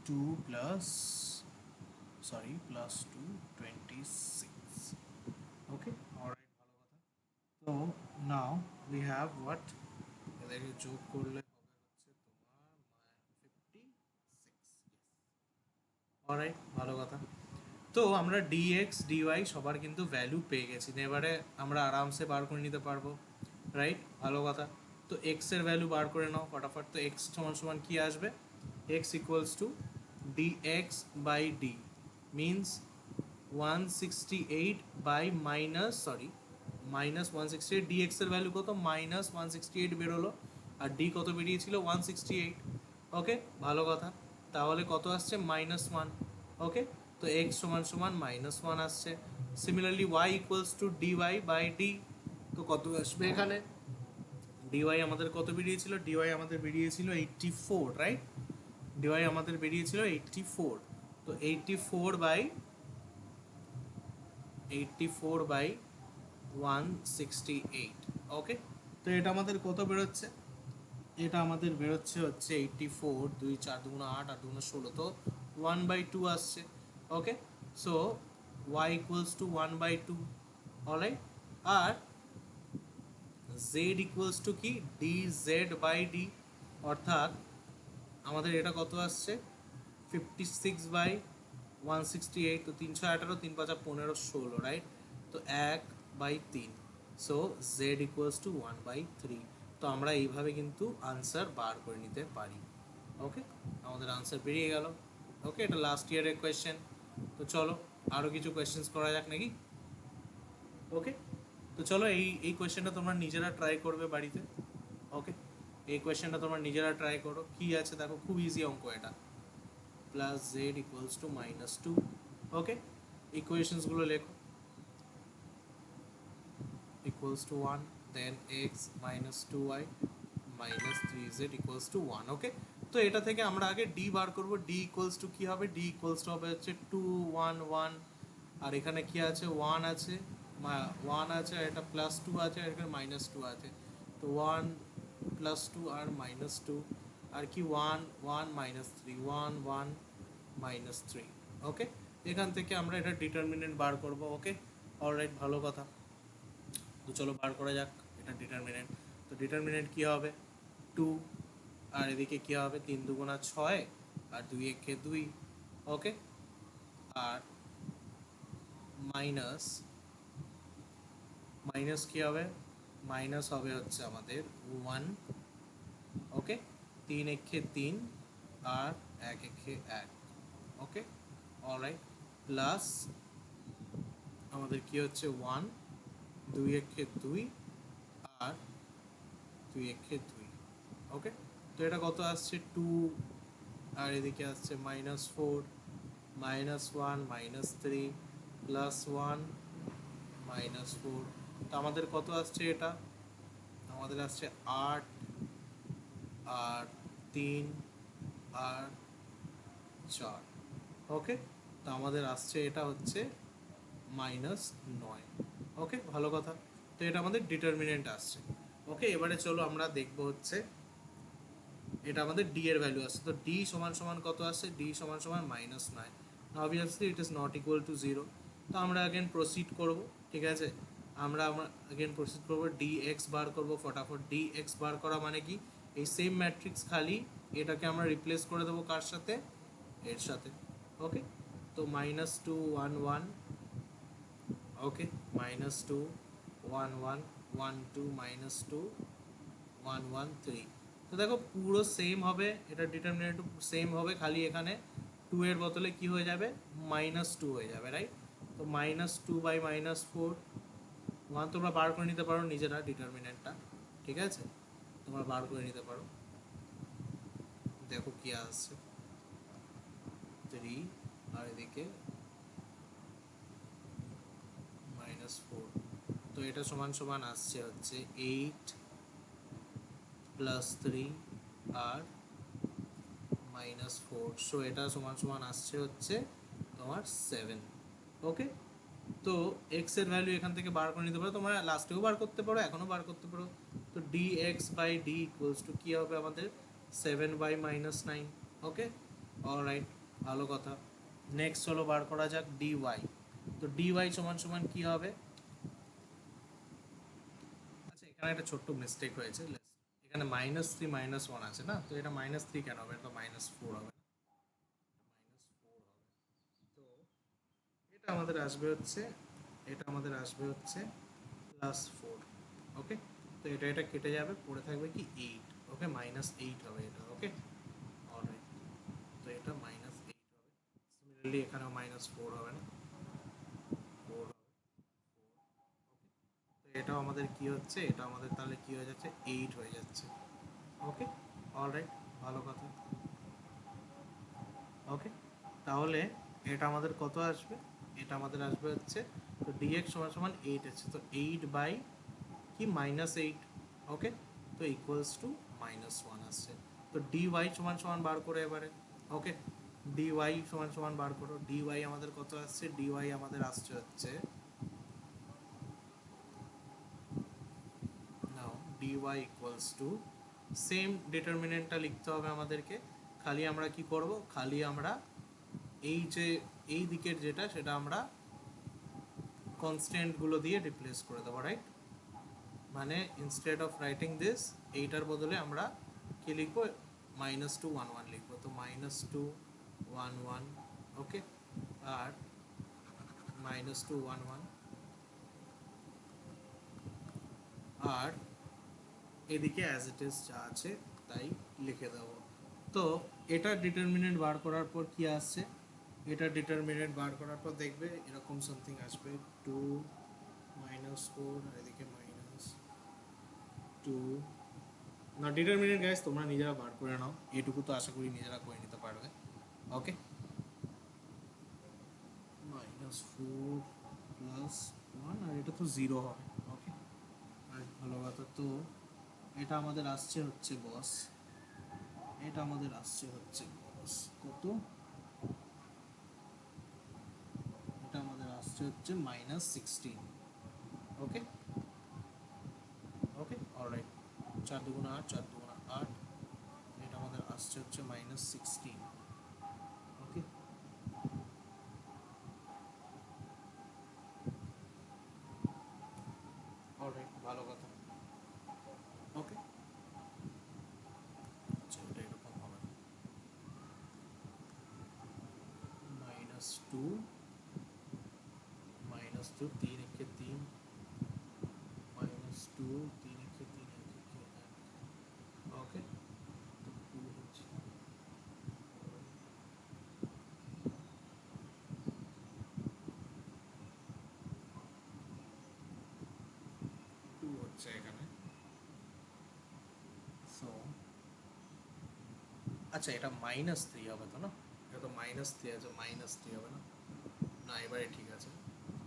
2 প্লাস, সরি প্লাস 2 26। ওকে, অলরাইট, ভালো কথা। তো নাও উই হ্যাভ হোয়াট, এদেরকে যোগ করলে হবে হচ্ছে তোমার 56। অলরাইট, ভালো কথা। তো আমরা ডিএক্স ডিওয়াই সবার কিন্তু ভ্যালু পেয়ে গেছি, এবারে আমরা আরামসে বার করে নিতে পারবো, রাইট? ভালো কথা। তো এক্স এর ভ্যালু বার করে নাও ফটাফট। তো এক্স সমান সমান কি আসবে, X equals to DX by D, means 168 by minus, sorry minus 168। DX এর ভ্যালু কত, মাইনাস 168 বেরোলো, আর ডি কত বেরিয়েছিল, 168। ওকে, ভালো কথা। তাহলে কত আসছে, -1। ওকে, তো এক্স সমান সমান -1 আসছে। Similarly Y equals to DY by D, তো কত আসবে এখানে, ডিওয়াই আমাদের কত বেরিয়েছিল, ডিওয়াই আমাদের বেরিয়েছিল 84, রাইট? ডিওয়াই আমাদের বেরিয়েছিল 84, তো 84/168। ওকে, তো এটা আমাদের কত বেরোচ্ছে, এটা আমাদের বেরোচ্ছে হচ্ছে 84, 2 4 দুগুণ 8, 8 দুগুণ 16, তো 1/2 আসছে। Okay, so y equals to 1/2। Alright, আর z ইকুয়ালস টু কি, dz/d, অর্থাৎ আমাদের এটা কত আসছে, 56/168, তো 318, 3 5 15 16, রাইট? তো 1/3, সো জেড ইকুয়ালস টু 1/3। তো আমরা এইভাবে কিন্তু আনসার বার করে নিতে পারি। ওকে, আমাদের আনসার বেরিয়ে গেল। ওকে, এটা লাস্ট ইয়ারের কোয়েশ্চেন। তো চলো আরও কিছু কোয়েশ্চেন্স করা যাক নাকি। ওকে, তো চলো এই কোয়েশ্চেনটা তোমরা নিজেরা ট্রাই করবে বাড়িতে। ওকে, এই কোয়েশ্চেনটা তোমরা নিজেরা ট্রাই করো, কি আছে দেখো, খুব ইজি অঙ্ক এটা। Plus Z equals to -2। Okay, ইকুয়েশনসগুলো লেখো, equals to 1, then X minus 2y minus 3z equals to 1। Okay, তো এটা থেকে আমরা আগে ডি বার করব। ডি ইকুয়ালস টু কী হবে, ডি ইকুয়ালস টু হবে হচ্ছে 2 1 1, আর এখানে কি আছে, 1 আছে, 1 আছে, আর এটা +2 আছে, আর এখানে -2 আছে, তো 1 +2 আর -2, আর কি 1 1 -3, 1 1 -3। ওকে, এখান থেকে আমরা এটা ডিটারমিনেন্ট বার করব। ওকে, অলরাইট, ভালো কথা। তো চলো বার করা যাক এটা ডিটারমিনেন্ট। তো ডিটারমিনেন্ট কী হবে, 2, আর এদিকে কী হবে, 3 দুগুণা 6, আর 2 একে 2। ওকে, আর মাইনাস, মাইনাস কী হবে, মাইনাস হবে হচ্ছে আমাদের 1। ওকে, 3 একে 3, আর 1 একে 1। ওকে, অলরাইট, প্লাস আমাদের কি হচ্ছে 1, 2 একে 2 আর 2 একে 2। ওকে, তো এটা কত আসছে 2, আর এদিকে আসছে -4, -1, -3, +1, -4। তো আমাদের কত আসছে এটা? আমাদের আসছে 8 আর 3 আর 4। ওকে, তো আমাদের আসছে এটা হচ্ছে -9। ওকে, ভালো কথা। তো এটা আমাদের ডিটারমিনেন্ট আসছে। ওকে, এবারে চলো আমরা দেখবো হচ্ছে এটা আমাদের ডি এর ভ্যালু আসছে। তো ডি সমান সমান কত আসছে? ডি সমান সমান -9। Obviously it is not equal to 0। তো আমরা আগেন প্রসিড করব। ঠিক আছে, আমরা আগেন প্রসিড করব, ডি এক্স বার করব ফটাফট। ডি এক্স বার করা মানে কি? এই সেম ম্যাট্রিক্স, খালি এটাকে আমরা রিপ্লেস করে দেবো কার সাথে? এর সাথে। ওকে, তো -2 1 1, ওকে, -2 1 1 1 2, -2 1 1 3। তো দেখো পুরো সেম হবে, এটা ডিটারমিনেন্ট সেম হবে, খালি এখানে 2 এর বদলে কি হয়ে যাবে? -2 হয়ে যাবে, রাইট? তো -2/-4 1 তোমরা বার করে নিতে পারো নিজেরা ডিটারমিনেন্টটা। ঠিক আছে, তোমরা বার করে নিতে পারো। দেখো কি আসছে, 3 আর এদিকে -4। তো এটা সমান সমান আসছে হচ্ছে 8 + 3 আর -4। সো এটা সমান সমান আসছে হচ্ছে তোমার 7। ওকে, তো এক্স এর ভ্যালু এখান থেকে বার করে নিতে পারো, তোমরা লাস্টেও বার করতে পারো, এখনও বার করতে পারো। তো d x by d equals to কী হবে আমাদের? 7/-9। ওকে, অলরাইট, ভালো কথা। নেক্সট হলো বার করা যাক ডি ওয়াই। তো ডি ওয়াই সমান সমান কী হবে? আচ্ছা, এখানে একটা ছোট্ট মিস্টেক হয়েছে। এখানে -3 -1 আছে না, তো এটা -3 কেন হবে? এটা তো -4 হবে, -4 হবে। তো এটা আমাদের আসবে হচ্ছে, এটা আমাদের আসবে হচ্ছে +4। ওকে, তো এটা এটা কেটে যাবে, পড়ে থাকবে কি 8। ওকে, -8 হবে এটা। ওকে, অলরাইট, তো এটা -8 হবে। সিমিলারলি এখানেও -4 হবে না, 4 হবে। তো এটাও আমাদের কি হচ্ছে? এটা আমাদের তাহলে কি হয়ে যাচ্ছে? 8 হয়ে যাচ্ছে। ওকে, অলরাইট, ভালো কথা। ওকে, তাহলে এটা আমাদের কত আসবে? এটা আমাদের আসবে হচ্ছে, তো ডিএক্স সমান সমান 8 আছে, তো 8 বাই কি -8। ওকে, তো ইকুয়ালস টু -1 আসছে। তো ডি ওয়াই সমান সমান বার করে এবারে। ওকে, ডি ওয়াই সমান সমান বার করো। ডি ওয়াই আমাদের কত আসছে? ডি ওয়াই আমাদের আসছে হচ্ছে, now d y equals to, same ডিটারমিনেন্টটা লিখতে হবে আমাদেরকে। খালি আমরা কি করব? খালি আমরা এই যে এই দিকের যেটা, সেটা আমরা কনস্ট্যান্টগুলো দিয়ে রিপ্লেস করে দেবো, রাইট? মানে ইনস্টেড অফ রাইটিং দিস, এইটার বদলে আমরা কি লিখবো? -2 1 1 লিখবো। তো -2 1 1, ওকে, আর -2 1 1, আর এদিকে অ্যাজ ইট ইজ যা আছে তাই লিখে দেবো। তো এটা ডিটারমিনেন্ট বার করার পর কি আসছে? এটা ডিটারমিনেন্ট বার করার পর দেখবে এরকম সামথিং আসবে, 2 -4 আর এদিকে -2। না, ডিটারমিনেন্ট গাইস তোমরা নিজেরা বার করে নাও, এটুকু তো আশা করি নিজেরা করে নিতে পারবে। ওকে, -4 + 1, আর এটা তো 0 হবে। ওকে, আর ভালো কথা। তো এটা আমাদের আসছে হচ্ছে বস, এটা আমাদের আসছে হচ্ছে বস কত? এটা আমাদের আসছে হচ্ছে -16। ওকে, ওকে, অলরাইট, 4 2 8, 4 2 8, এটা আমাদের আসছে হচ্ছে -16। ওকে, অলরাইট, ভালো কথা। ওকে, আচ্ছা, এটা এরকম হবে, -2 -2 3 একে 3, -2 3 একে 3 একে 1। ওকে, তো 2 হচ্ছে, আচ্ছা এটা -3 হবে তো না, এটা তো -3 আছে, -3 হবে না, না এবারে ঠিক আছে,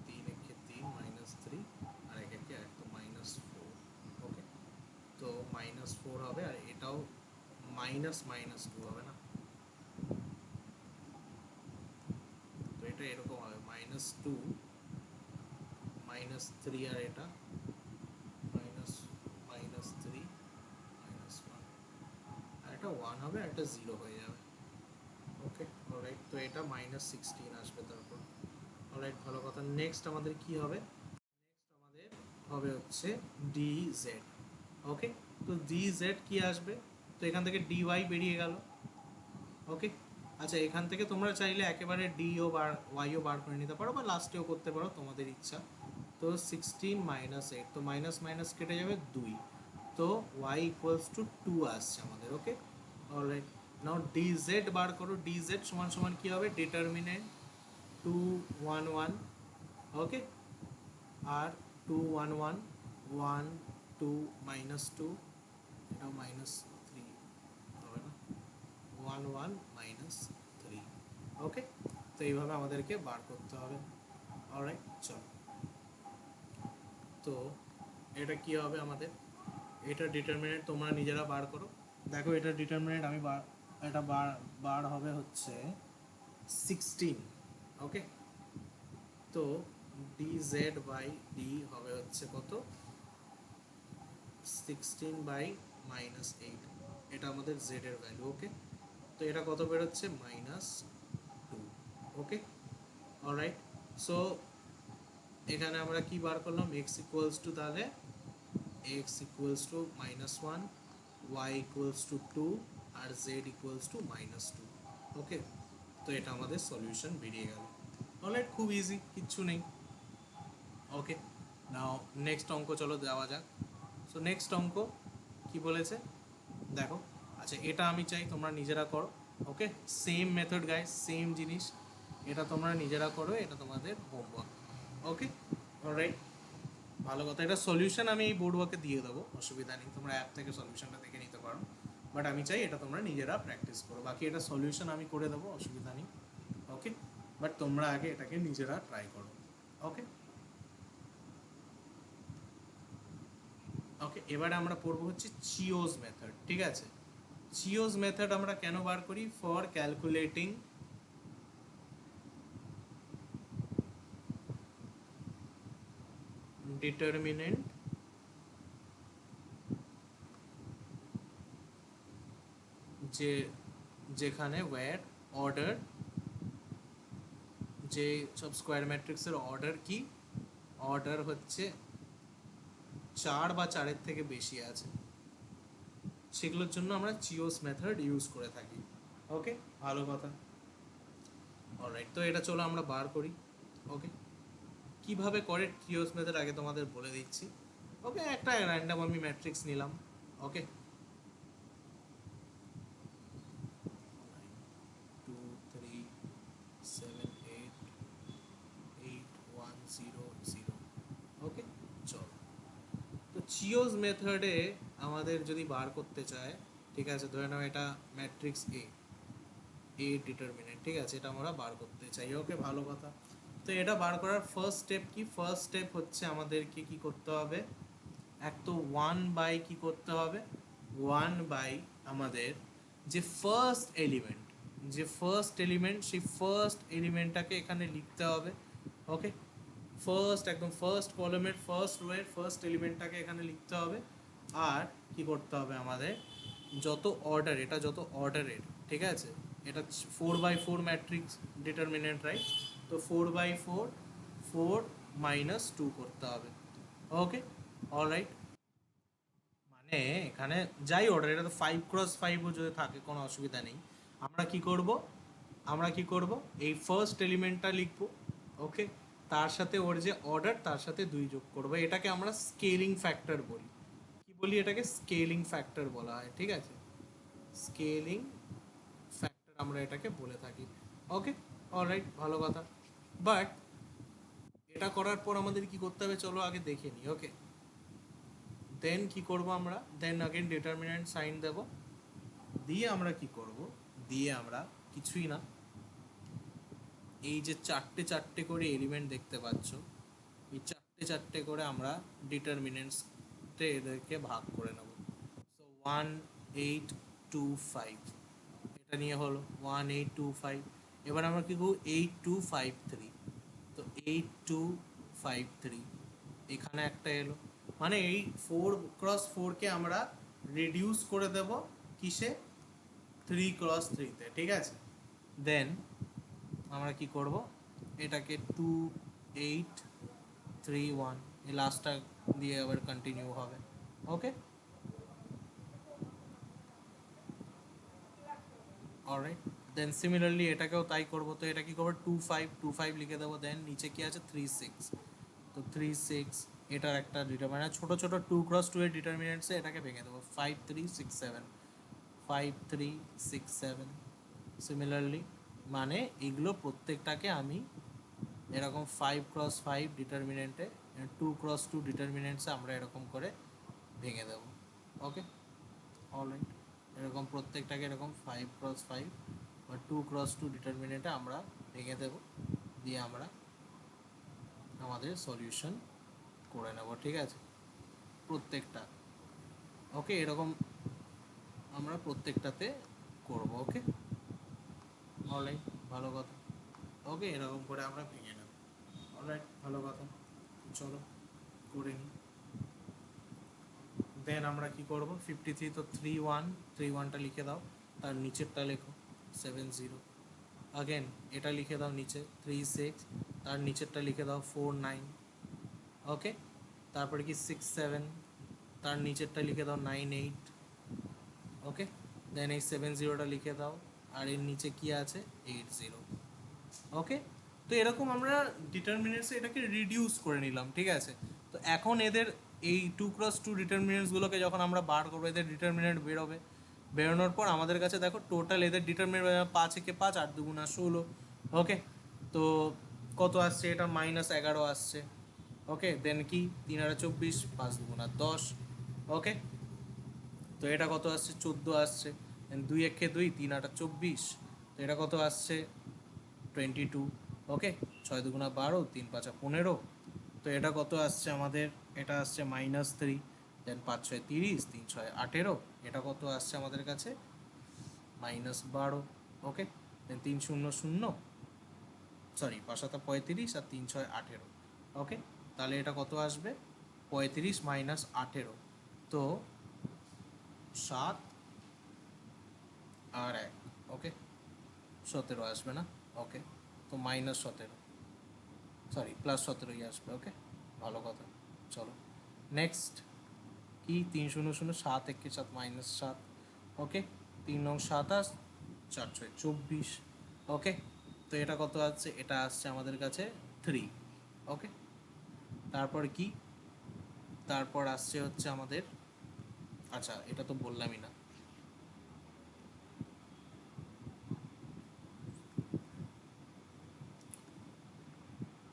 3 একে 3 -3 আর একে এক তো -4। ওকে, তো -4 হবে আর এটাও -2 হবে না, তো এটা এরকম হবে -2 -3 আর এটা মাইনাস -3 -1 আর এটা 1 হবে আর এটা 0 হয়ে যাবে। ওকে অলরাইট, তো এটা -16 আসবে তারপর। অলরাইট ভালো কথা। নেক্সট আমাদের কি হবে, নেক্সট আমাদের হবে হচ্ছে dz। ওকে, তো dz কি আসবে, তো এখান থেকে dy বেরিয়ে গেল। ওকে, আচ্ছা এখান থেকে তোমরা চাইলে একেবারে ডি ও বার ওয়াইও বার করে নিতে পারো বা লাস্টেও করতে পারো, তোমাদের ইচ্ছা। তো 16 -8, তো মাইনাস মাইনাস কেটে যাবে 2, তো y ইকুয়ালস টু 2 আসছে আমাদের। ওকে অলরাইট, নাও dz বার করো, dz সমান সমান কী হবে, ডিটারমিনেন্ট 2 1 1। ওকে, আর 2 1 1 1 2 -2, এটাও -3 হবে না, 1 1 -3। ওকে, তো এইভাবে আমাদেরকে বার করতে হবে। অলরাইট চলো, তো এটা কি হবে আমাদের, এটা ডিটারমিনেন্ট তোমরা নিজেরা বার করো। দেখো এটা ডিটারমিনেন্ট আমি এটা বার হবে হচ্ছে 16। ওকে, তো dz বাই d হবে হচ্ছে কত, 16/-8, এটা আমাদের z এর ভ্যালু। ওকে, তো এটা কত বেরোচ্ছে, -2। ওকে অলরাইট, সো এখানে আমরা কি বার করলাম, x ইকুয়ালস টু, তাহলে x equals to -1, y equals to 2 আর z ইকুয়ালস টু -2। ওকে, তো এটা আমাদের সলিউশন বেরিয়ে গেল। অলরাইট, খুব ইজি, কিচ্ছু নেই। ওকে, নাও নেক্সট অঙ্ক চলো দেওয়া যাক। সো নেক্সট অঙ্ক কি বলেছে দেখো। আচ্ছা এটা আমি চাই তোমরা নিজেরা করো। ওকে, সেম মেথড গাইস, সেম জিনিস, এটা তোমরা নিজেরা করো, এটা তোমাদের হোমওয়ার্ক। ওকে অলরাইট ভালো কথা। এটা সলিউশন আমি এই বোর্ড ওয়ার্কে দিয়ে দেবো, অসুবিধা নেই, তোমরা অ্যাপ থেকে সলিউশনটা দেখে নিতে পারো, বাট আমি চাই এটা তোমরা নিজেরা প্র্যাকটিস করো। বাকি এটা সলিউশন আমি করে দেবো, অসুবিধা নেই। ওকে, বাট তোমরা আগে এটাকে নিজেরা ট্রাই করো। ওকে ওকে, এবারে আমরা পড়বো হচ্ছে চিওজ মেথড। ঠিক আছে, চিওজ মেথড আমরা কেন বার করি, ফর ক্যালকুলেটিং ডিটারমিনেন্ট যে যেখানে ওয়্যার অর্ডার, যে সব স্কোয়ার ম্যাট্রিক্সের অর্ডার কি, অর্ডার হচ্ছে 4 বা 4-এর থেকে বেশি আছে, সেগুলোর জন্য আমরা চিওস মেথড ইউজ করে থাকি। ওকে ভালো কথা। অলরাইট, তো এটা চলো আমরা বার করি। ওকে, কিভাবে করে চিওস মেথড আগে তোমাদের বলে দিচ্ছি। ওকে, একটা র্যান্ডম আমি ম্যাট্রিক্স নিলাম। ওকে, 2 3 7 8 8 1 0 0। ওকে চলো, তো চিওজ মেথডে আমাদের যদি বার করতে চায়, ঠিক আছে, ধরে নাও এটা ম্যাট্রিক্স এ ডিটারমিনেন্ট, ঠিক আছে, এটা আমরা বার করতে চাই। ওকে ভালো কথা। তো এটা বার করার ফার্স্ট স্টেপ কি, ফার্স্ট স্টেপ হচ্ছে আমাদেরকে কি করতে হবে, এক তো 1/, কি করতে হবে, 1/, আমাদের যে ফার্স্ট এলিমেন্ট, যে ফার্স্ট এলিমেন্ট, সেই ফার্স্ট এলিমেন্টটাকে এখানে লিখতে হবে। ওকে, ফার্স্ট একদম ফার্স্ট কলামের ফার্স্ট রোয়ের ফার্স্ট এলিমেন্টটাকে এখানে লিখতে হবে। আর কি করতে হবে আমাদের, যত অর্ডার, এটা যত অর্ডারের, ঠিক আছে, এটা 4/4 ম্যাট্রিক্স ডিটারমিনেন্ট, রাইট, তো 4/4 4 -2 করতে হবে। ওকে অলরাইট, মানে এখানে যাই অর্ডার, এটা তো 5x5ও যদি থাকে কোনো অসুবিধা নেই। আমরা কি করব, আমরা কি করব, এই ফার্স্ট এলিমেন্টটা লিখব। ওকে, তার সাথে ওর যে অর্ডার, তার সাথে 2 যোগ করবো, এটাকে আমরা স্কেলিং ফ্যাক্টর বলি। কি বলি এটাকে, স্কেলিং ফ্যাক্টর বলা হয়। ঠিক আছে, স্কেলিং ফ্যাক্টর আমরা এটাকে বলে থাকি। ওকে অলরাইট ভালো কথা। বাট এটা করার পর আমাদের কি করতে হবে, চলো আগে দেখে নিই। ওকে, দেন কি করব আমরা, দেন আগেন ডিটারমিনেন্ট সাইন দেব, দিয়ে আমরা কি করব, দিয়ে আমরা কিছুই না, এই যে চারটে চারটে করে এলিমেন্ট দেখতে পাচ্ছ, এই চারটে চারটে করে আমরা ডিটারমিনেন্টসে এদেরকে ভাগ করে নেব। সো 1825 এটা নিয়ে হলো 1825। এবার আমরা কি করবো 8253, তো 8253 এখানে একটা এলো, মানে এই 4x4কে আমরা রিডিউস করে দেব কিসে, 3x3-তে, ঠিক আছে। দেন আমরা কি করব, এটাকে 2831 এই লাস্টটা দিয়ে আবার কন্টিনিউ হবে। ওকে, অলরাইট। দেন সিমিলারলি এটাকেও তাই করব, তো এটা কি করবো 2525 লিখে দেবো। দেন নিচে কি আছে 36, তো 36 এটার একটা ডিটারমিনেন্ট, ছোটো ছোটো 2x2 এর ডিটারমিনেন্টসে এটাকে ভেঙে দেবো, 5367 5367। সিমিলারলি মানে এগুলো প্রত্যেকটাকে আমি এরকম 5x5 ডিটারমিনেন্টে, 2x2 ডিটারমিনেন্টসে আমরা এরকম করে ভেঙে দেবো। ওকে, অলরাইট। এরকম প্রত্যেকটাকে এরকম 5x5 বা 2x2 ডিটারমিনেন্টে আমরা ভেঙে দেবো, দিয়ে আমরা আমাদের সলিউশন করে নেব, ঠিক আছে, প্রত্যেকটা। ওকে, এরকম আমরা প্রত্যেকটাতে করব। ওকে, অলরাইট, ভালো কথা। ওকে, এরকম করে আমরা ভেঙে নেব। অলরাইট, ভালো কথা, চলো করে নিই। দেন আমরা কি করব, 53, তো 31টা লিখে দাও, তার নিচেরটা লেখো 70। আগেন এটা লিখে দাও নিচে 36, তার নিচেরটা লিখে দাও 49। ওকে, তারপরে কি 67, তার নিচেরটা লিখে দাও 98। ওকে, দেন এই 70টা লিখে দাও, আর এর নিচে কি আছে 80। ওকে, তো এরকম আমরা ডিটারমিনেন্টসে এটাকে রিডিউস করে নিলাম, ঠিক আছে। তো এখন এদের এই 2x2 ডিটারমিনেন্টসগুলোকে যখন আমরা বার করবো, এদের ডিটারমিনেন্ট বেরোবে, বেরোনোর পর আমাদের কাছে দেখো টোটাল এদের ডিটারমিনেন্ট 5 একে 5, 8 দুগুণা 16। ওকে, তো কত আসছে, এটা -11 আসছে। ওকে, দেন কি 3 আর 24, 5 দুগুণা 10। ওকে, তো এটা কত আসছে 14 আসছে। দেন 2 একে 2, 3 আর 24, তো এটা কত আসছে 22। ওকে, 6 দুগুণা 12, 3 5 15, তো এটা কত আসছে আমাদের, এটা আসছে -3। দেন 5 6 30, 3 6 18, এটা কত আসছে আমাদের কাছে -12। ওকে, দেন 3 0 0, সরি 5 7 35 আর 3 6 18। ওকে, তাহলে এটা কত আসবে 35 - 18, তো 7 আর 1, ওকে 17 আসবে না। ওকে, তো -17, সরি +17ই আসবে। ওকে, ভালো কথা, চলো নেক্সট কি 3 0 0, 7 1 7 -7। ওকে, 3 9 27, 4 6 24। ওকে, তো এটা কত আসছে, এটা আসছে আমাদের কাছে 3। ওকে, তারপর কি, তারপর আসছে হচ্ছে আমাদের, আচ্ছা এটা তো বললামই না।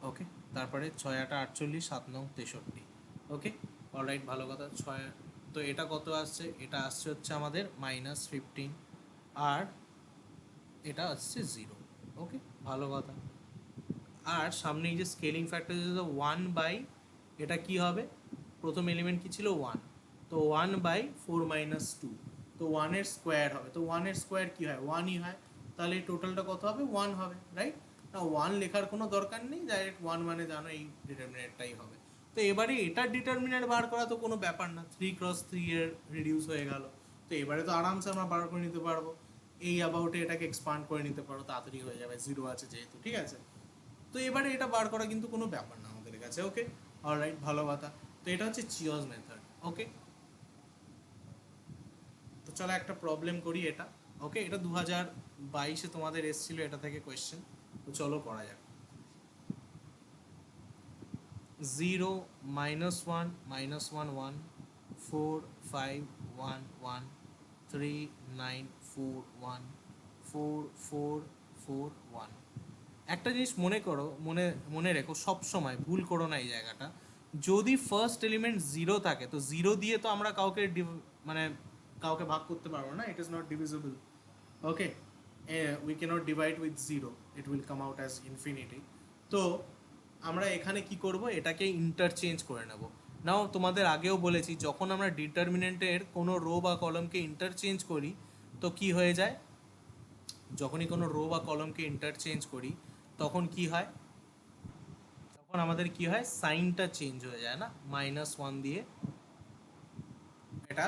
ওকে, তারপরে 6 8 48, 7 9 63। ওকে, অলরাইট, ভালো কথা। 6, তো এটা কত আসছে, এটা আসছে হচ্ছে আমাদের -15, আর এটা আসছে 0। ওকে, ভালো কথা। আর সামনে এই যে স্কেলিং ফ্যাক্টর, যদি 1/, এটা কি হবে, প্রথম এলিমেন্ট কি ছিল 1, তো 1/4 - 2, তো 1-এর স্কোয়ার হবে, তো 1-এর স্কোয়ার কী হয় 1ই হয়, তাহলে এই টোটালটা কত হবে 1 হবে, রাইট না। 1 লেখার কোনো দরকার নেই, ডাইরেক্ট 1 মানে জানো এই ডিটারমিনেন্টটাই হবে। তো এবারে এটার ডিটারমিনেন্ট বার করা তো কোনো ব্যাপার না, 3x3 এর রিডিউস হয়ে গেল, তো এবারে তো আরামসে আমরা বার করে নিতে পারবো, এই অ্যাবাউটে এটাকে এক্সপান্ড করে নিতে পারো, তাড়াতাড়ি হয়ে যাবে, 0 আছে যেহেতু, ঠিক আছে। তো এবারে এটা বার করা কিন্তু কোনো ব্যাপার না আমাদের কাছে। ওকে, অলরাইট, ভালো কথা। তো এটা হচ্ছে চিওজ মেথড। ওকে, তো চলো একটা প্রবলেম করি এটা। ওকে, এটা 2022-এ তোমাদের এসেছিল, এটা থেকে কোয়েশ্চেন, তো চলো করা যাক। 0 -1 -1 1 4 5 1 1 3 9 4 1 4 4 4 1। একটা জিনিস মনে করো, মনে মনে রেখো, সব সময় ভুল করো না এই জায়গাটা, যদি ফার্স্ট এলিমেন্ট 0 থাকে, তো 0 দিয়ে তো আমরা কাউকে মানে কাউকে ভাগ করতে পারবো না, it is not divisible. Okay, we cannot divide with 0, it will come out as infinity. তো আমরা এখানে কি করব, এটাকে ইন্টারচেঞ্জ করে নেব। নাও তোমাদের আগেও বলেছি, যখন আমরা ডিটারমিনেন্টের কোনো রো বা কলমকে ইন্টারচেঞ্জ করি তো কি হয়ে যায়, যখনই কোনো রো বা কলমকে ইন্টারচেঞ্জ করি তখন কি হয়, তখন আমাদের কি হয়, সাইনটা চেঞ্জ হয়ে যায় না, -1 দিয়ে এটা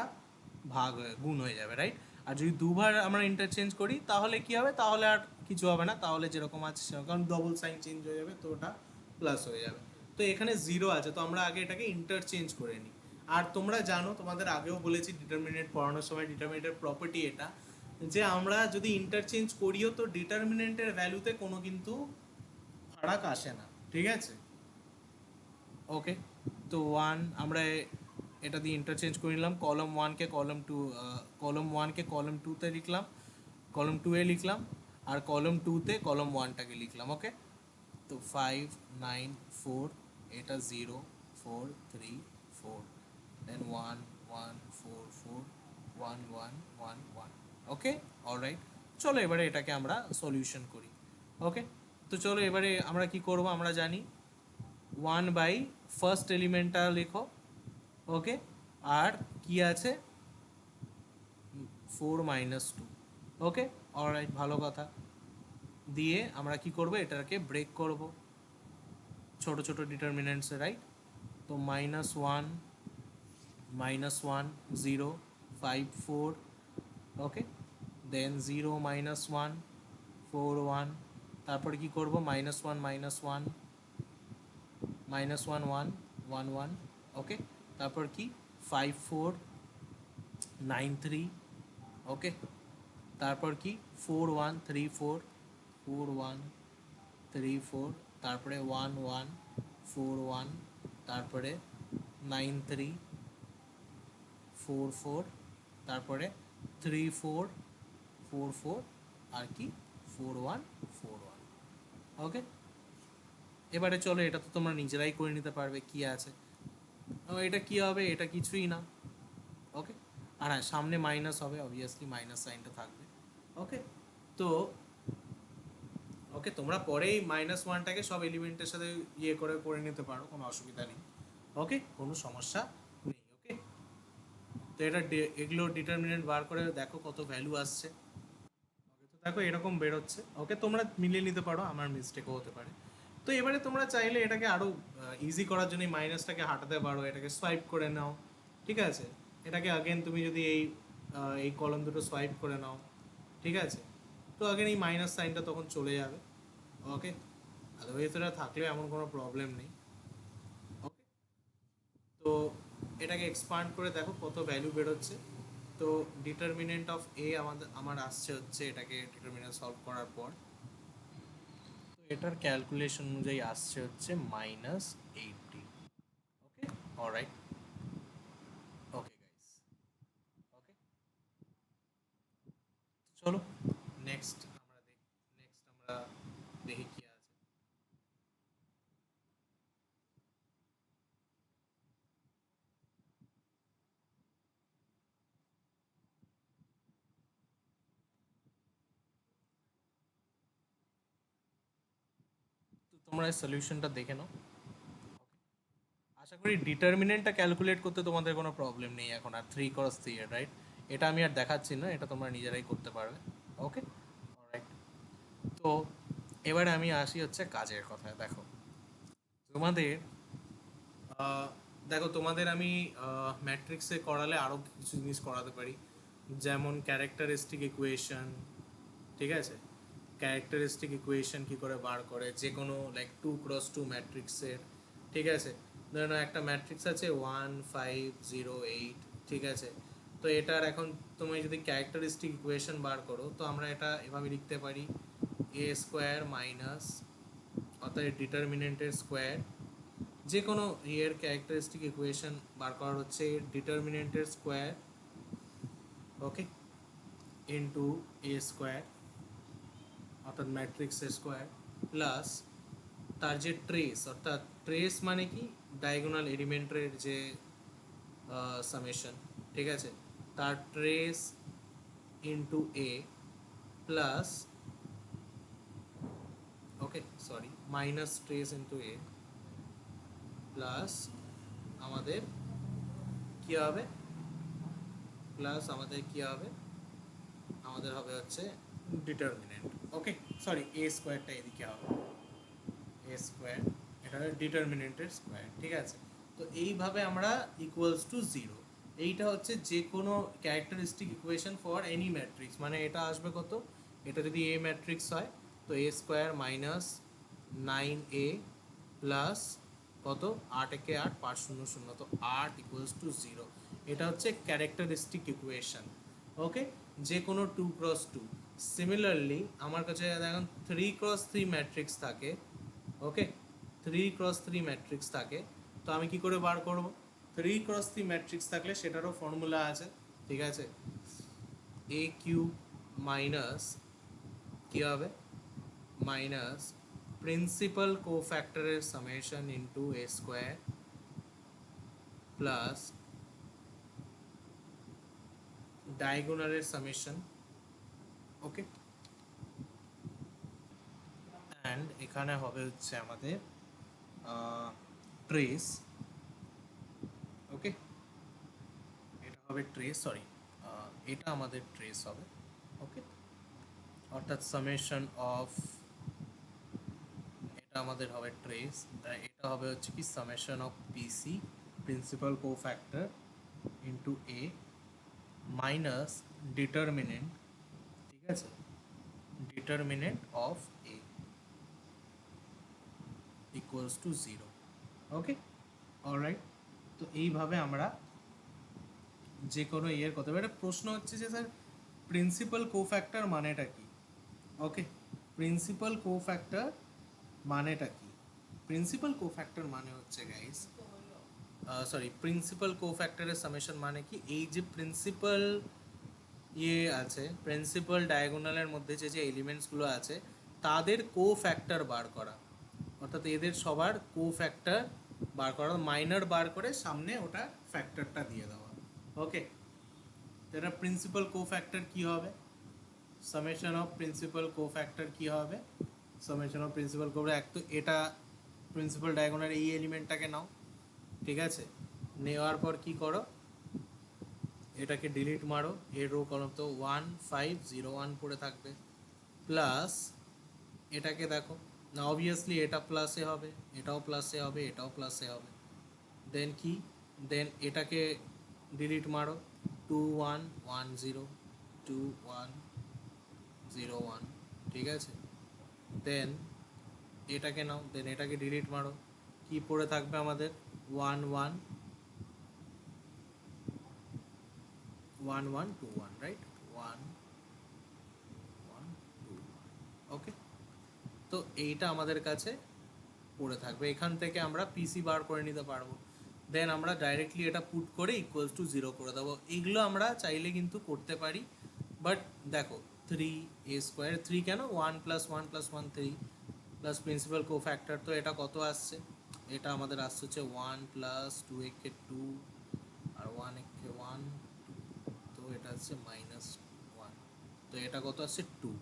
ভাগ হয়ে গুণ হয়ে যাবে, রাইট? আর যদি দুবার আমরা ইন্টারচেঞ্জ করি তাহলে কি হবে, তাহলে আর কিছু হবে না, তাহলে যেরকম আছে সেরকম, কারণ ডবল সাইন চেঞ্জ হয়ে যাবে তো ওটা প্লাস হয়ে যাবে। তো এখানে 0 আছে, তো আমরা আগে এটাকে ইন্টারচেঞ্জ করে নিই। আর তোমরা জানো, তোমাদের আগেও বলেছি ডিটারমিনেন্ট পড়ানোর সময়, ডিটারমিনেন্টের প্রপার্টি এটা, যে আমরা যদি ইন্টারচেঞ্জ করিও তো ডিটারমিনেন্টের ভ্যালুতে কোনো কিন্তু ফারাক আসে না, ঠিক আছে? ওকে, তো 1 আমরা এটা দিয়ে ইন্টারচেঞ্জ করে নিলাম, কলম 1কে কলম 2তে লিখলাম, কলম 2 এ লিখলাম, আর কলম 2তে কলম 1টাকে লিখলাম। ওকে, তো 5 9 4, এটা 0 4 3 4, দেন 1 1 4 4 1 1 1 1। ওকে, অলরাইট, চলো এবারে এটাকে আমরা সলিউশন করি। ওকে, তো চলো এবারে আমরা কি করব, আমরা জানি 1 বাই ফার্স্ট এলিমেন্টটা লেখো। ওকে, আর কি আছে, 4 - 2। ওকে, অলরাইট, ভালো কথা। দিয়ে আমরা কি করব, এটাকে ব্রেক করব ছোট ছোট ডিটারমিনেন্টসে, রাইট? তো -1 -1 0 5 4। ওকে, দেন 0 -1 4 1, তারপরে কি করব, -1 -1 -1 1 1 1। ওকে, তারপর কি 5 4 9 3। ওকে, তারপর কি 4 1 3 4 4 1 3 4, তারপরে 1 1 4 1, তারপরে 9 3 4 4, তারপরে 3 4 4 4, আর কি 4 1 4 1। ওকে, এবারে চলো এটা তো তোমরা নিজেরাই করে নিতে পারবে কি আছে। এটা কি হবে, এটা কিছুই না। ওকে, আর হ্যাঁ, সামনে মাইনাস হবে, অবভিয়াসলি মাইনাস সাইনটা থাকবে। ওকে, তো ওকে, তোমরা পরেই -1টাকে সব এলিমেন্টের সাথে করে নিতে পারো, কোনো অসুবিধা নেই। ওকে, কোনো সমস্যা নেই। ওকে, তো এটা এগুলো ডিটারমিনেন্ট বার করে দেখো কত ভ্যালু আসছে। ওকে, তো দেখো এরকম বেরোচ্ছে। ওকে, তোমরা মিলিয়ে নিতে পারো, আমার মিস্টেকও হতে পারে। তো এবারে তোমরা চাইলে এটাকে আরও ইজি করার জন্য মাইনাসটাকে হাঁটাতে পারো, এটাকে সোয়াইপ করে নাও, ঠিক আছে? এটাকে আগেন তুমি যদি এই কলম দুটো সোয়াইপ করে নাও, ঠিক আছে, তো আগেন এই মাইনাস সাইনটা তখন চলে যাবে। ওকে, আদারওয়াইজ এটা থাকলে এমন কোনো প্রবলেম নেই। ওকে, তো এটাকে এক্সপান্ড করে দেখো কত ভ্যালু বেরোচ্ছে। তো ডিটারমিনেন্ট অফ এ আমার আসছে হচ্ছে, এটাকে ডিটারমিনেন্ট সলভ করার পর, তো এটার ক্যালকুলেশন অনুযায়ী আসছে হচ্ছে -80। ওকে, অলরাইট। ওকে গাইস, ওকে, চলো নেক্সট আমরা দেখি কি আছে। তো তোমরা এই সলিউশনটা দেখে নাও। আশা করি ডিটারমিনেন্টটা ক্যালকুলেট করতে তোমাদের কোনো প্রবলেম নেই এখন আর, 3 × 3 এর, রাইট? এটা আমি আর দেখাচ্ছি না, এটা তোমরা নিজেরাই করতে পারবে। ওকে, অলরাইট। তো এবারে আমি আসি হচ্ছে কাজের কথায়। দেখো তোমাদের আহ, দেখো তোমাদের আমি ম্যাট্রিক্সে করালে আরও কিছু জিনিস করাতে পারি, যেমন ক্যারেক্টারিস্টিক ইকুয়েশন, ঠিক আছে? ক্যারেক্টারিস্টিক ইকুয়েশন কী করে বার করে যে কোনো লাইক 2 × 2 ম্যাট্রিক্সের, ঠিক আছে? ধরে নাও একটা ম্যাট্রিক্স আছে 1 5 0 8, ঠিক আছে? তো এটার এখন তুমি যদি ক্যারেক্টারিস্টিক ইকুয়েশন বার করো তো আমরা এটা এভাবে লিখতে পারি, এ স্কোয়ার মাইনাস, অর্থাৎ ডিটারমিনেন্টের স্কোয়ার, যে কোনো ইয়ের ক্যারেক্টারিস্টিক ইকুয়েশন বার করার হচ্ছে ডিটারমিনেন্টের square, okay, into a square, অর্থাৎ ম্যাট্রিক্সের স্কোয়ার, প্লাস তার যে ট্রেস, অর্থাৎ ট্রেস মানে কি, ডায়াগোনাল এলিমেন্টের যে সামেশন, ঠিক আছে, তার trace into a, plus sorry minus trace into a plus আমাদের কী হবে, প্লাস আমাদের কী হবে, আমাদের হবে হচ্ছে ডিটারমিনেন্ট। ওকে সরি এ স্কোয়ারটা এদিকে হবে এ স্কোয়ার, এটা হবে ডিটারমিনেন্টের স্কোয়ার, ঠিক আছে। তো এইভাবে আমরা ইকুয়ালস টু জিরো, এইটা হচ্ছে যে কোনো characteristic equation for any matrix, মানে এটা আসবে কত, এটা যদি এ ম্যাট্রিক্স হয় তো এ স্কোয়ার মাইনাস 9a প্লাস কত 8 × 8 5 0 0, তো 8 ইকুয়ালস টু জিরো। এটা হচ্ছে ক্যারেক্টারিস্টিক ইকুয়েশন। ওকে যে কোনো 2 × 2। সিমিলারলি আমার কাছে দেখুন 3 × 3 ম্যাট্রিক্স থাকে, ওকে 3 × 3 ম্যাট্রিক্স থাকে, তো আমি কি করে বার করব, 3 × 3 ম্যাট্রিক্স থাকলে সেটারও ফর্মুলা আছে, ঠিক আছে। এ কিউব মাইনাস কী হবে, মাইনাস প্রিন্সিপাল কোফ্যাক্টরের summation into a square plus ডায়াগোনালের সামেশন, ওকে। অ্যান্ড এখানে হবে হচ্ছে আমাদের ট্রেস, ওকে এটা হবে ট্রেস, সরি এটা আমাদের ট্রেস হবে, ওকে অর্থাৎ সামেশন অফ, এটা আমাদের হবে ট্রেস, এটা হবে হচ্ছে কি summation of PC principal cofactor into A minus determinant, ঠিক আছে, determinant of A equals to zero, okay alright. তো এইভাবে আমরা যে কোনো ইয়ের কথা, একটা প্রশ্ন হচ্ছে যে স্যার প্রিন্সিপাল কোফ্যাক্টর মানেটা কি, ওকে প্রিন্সিপাল কোফ্যাক্টর মানেটা কি, প্রিন্সিপাল কোফ্যাক্টর মানে হচ্ছে গাইস, সরি প্রিন্সিপাল কোফ্যাক্টরের সামেশন মানে কি, এই যে প্রিন্সিপাল ইয়ে আছে, প্রিন্সিপাল ডায়াগোনালের মধ্যে যে যে এলিমেন্টসগুলো আছে তাদের কোফ্যাক্টর বার করা, অর্থাৎ এদের সবার কোফ্যাক্টর বার করা, মাইনর বার করে সামনে ওটা ফ্যাক্টরটা দিয়ে দেওয়া, ওকে। এটা প্রিন্সিপাল কোফ্যাক্টর কি হবে, সামেশন অফ প্রিন্সিপাল কোফ্যাক্টর কি হবে, সামেশন অফ প্রিন্সিপাল কোফ্যাক্টর, এক তো এটা প্রিন্সিপাল ডায়াগোনাল এই এলিমেন্টটাকে নাও, ঠিক আছে, নেওয়ার পর কি করো, এটাকে ডিলিট মারো, এর রো কলম তো 1 5 0 1 পড়ে থাকবে, প্লাস এটাকে দেখো না, অবভিয়াসলি এটা প্লাসে হবে, এটাও প্লাসে হবে, এটাও প্লাসে হবে, দেন কি, দেন এটাকে ডিলিট মারো 2 1 1 0 2 1 0 1, ঠিক আছে, দেন এটাকে নাও, দেন এটাকে ডিলিট মারো, কি পড়ে থাকবে আমাদের 1 1 1 1 2 1, রাইট 1 1 2 1, ওকে। তো এইটা আমাদের কাছে পড়ে থাকবে, এখান থেকে আমরা পিসি বার করে নিতে পারবো, দেন আমরা ডাইরেক্টলি এটা পুট করে ইকুয়ালস টু জিরো করে দেবো। এইগুলো আমরা চাইলে কিন্তু করতে পারি, বাট দেখো 3 এ স্কোয়ার 3 কেন 1 + 1 + 1 3 প্লাস প্রিন্সিপাল কোফ্যাক্টর, তো এটা কত আসছে, এটা আমাদের আসছে হচ্ছে 1 + 2 একে 2 আর 1 একে 1, তো এটা হচ্ছে -1, তো এটা কত আসছে 2,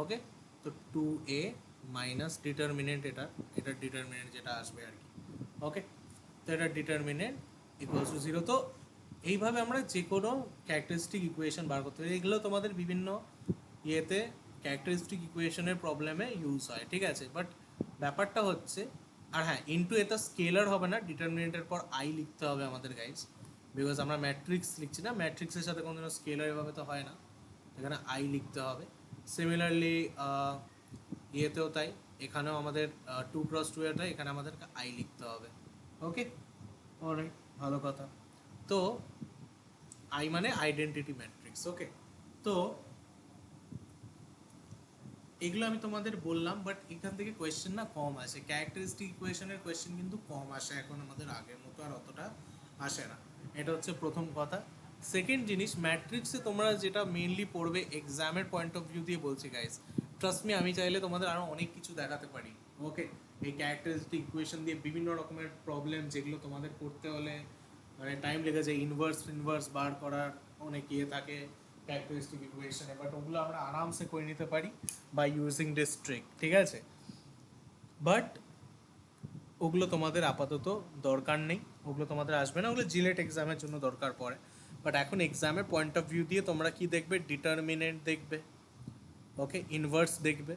ওকে। তো 2a মাইনাস ডিটারমিনেন্ট, এটার ডিটারমিনেন্ট যেটা আসবে আর কি, ওকে। তো এটা ডিটারমিনেন্ট ইকুয়ালস টু জিরো। তো এইভাবে আমরা যে কোনো ক্যারেক্টারিস্টিক ইকুয়েশন বার করতে পারি, এগুলো তোমাদের বিভিন্ন ইয়েতে ক্যারেক্টারিস্টিক ইকুয়েশনের প্রবলেমে ইউজ হয়, ঠিক আছে। বাট ব্যাপারটা হচ্ছে, আর হ্যাঁ ইনটু এটা স্কেলার হবে না, ডিটারমিনেন্টের পর আই লিখতে হবে আমাদের গাইজ, বিকজ আমরা ম্যাট্রিক্স লিখছি না, ম্যাট্রিক্সের সাথে কোনো স্কেলার এভাবে তো হয় না, এখানে আই লিখতে হবে। সিমিলারলি ইয়েতেও তাই, এখানেও আমাদের 2 × 2 এর তাই, এখানে আমাদেরকে আই লিখতে হবে, ওকে অলরাইট ভালো কথা। তো আই মানে আইডেন্টিটি ম্যাট্রিক্স, ওকে। তো এগুলো আমি তোমাদের বললাম, বাট এখান থেকে কোয়েশ্চেন না কম আসে, ক্যারেক্টারিস্টিক ইকুয়েশনের কোয়েশ্চেন কিন্তু কম আসে এখন, আমাদের আগের মতো আর অতটা আসে না, এটা হচ্ছে প্রথম কথা। সেকেন্ড জিনিস, ম্যাট্রিক্সে তোমরা যেটা মেইনলি পড়বে এক্সামের পয়েন্ট অফ ভিউ দিয়ে বলছি গাইস, ট্রাস্ট মি, আমি চাইলে তোমাদের আরও অনেক কিছু দেখাতে পারি, ওকে। এই ক্যারেক্টারিস্টিক ইকুয়েশন দিয়ে বিভিন্ন রকমের প্রবলেম যেগুলো তোমাদের করতে হলে মানে টাইম লেগে যায়, ইনভার্স বার করার অনেক ইয়ে থাকে ক্যারেক্টারিস্টিক ইকুয়েশনে, বাট ওগুলো আমরা আরামসে করে নিতে পারি বাই ইউজিং দিস ট্রিক, ঠিক আছে। বাট ওগুলো তোমাদের আপাতত দরকার নেই, ওগুলো তোমাদের আসবে না, ওগুলো জিলেট এক্সামের জন্য দরকার পড়ে। বাট এখন এক্সামের পয়েন্ট অফ ভিউ দিয়ে তোমরা কি দেখবে, ডিটারমিনেন্ট দেখবে, ওকে, ইনভার্স দেখবে,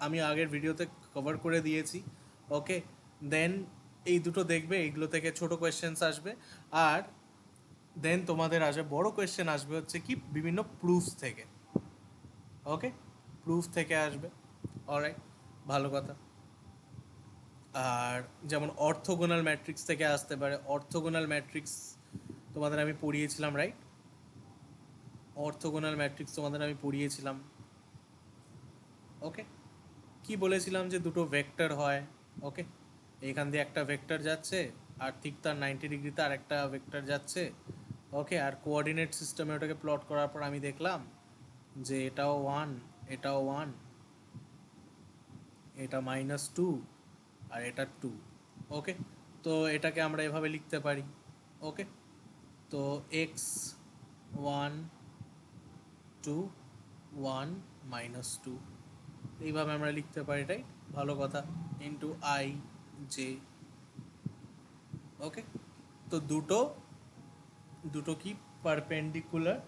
আমি আগের ভিডিওতে কভার করে দিয়েছি, ওকে। দেন এই দুটো দেখবে, এইগুলো থেকে ছোট কোয়েশ্চেন্স আসবে। আর দেন তোমাদের আসবে বড় কোয়েশ্চেন, আসবে হচ্ছে কি বিভিন্ন প্রুফস থেকে, ওকে, প্রুফ থেকে আসবে। অলরাইট, ভালো কথা। আর যেমন অর্থোগোনাল ম্যাট্রিক্স থেকে আসতে পারে, অর্থোগোনাল ম্যাট্রিক্স তোমাদের আমি পড়িয়েছিলাম, রাইট? অর্থোগোনাল ম্যাট্রিক্স তোমাদের আমি পড়িয়েছিলাম, ওকে। কি বলেছিলাম যে দুটো ভেক্টর হয়, ওকে, এইখান দিয়ে একটা ভেক্টর যাচ্ছে আর ঠিক তার 90 ডিগ্রিতে আর একটা ভেক্টর যাচ্ছে, ওকে। আর কোঅর্ডিনেট সিস্টেমে ওটাকে প্লট করার পর আমি দেখলাম যে এটাও 1, এটাও 1, এটা -2 আর এটা 2, ওকে। তো এটাকে আমরা এভাবে লিখতে পারি, ওকে। তো x1 2 1 -2 এইভাবে আমরা লিখতে পারি, এটাই ভালো কথা, ইন্টু আই জে, ওকে। তো দুটো দুটো কি পারপেন্ডিকুলার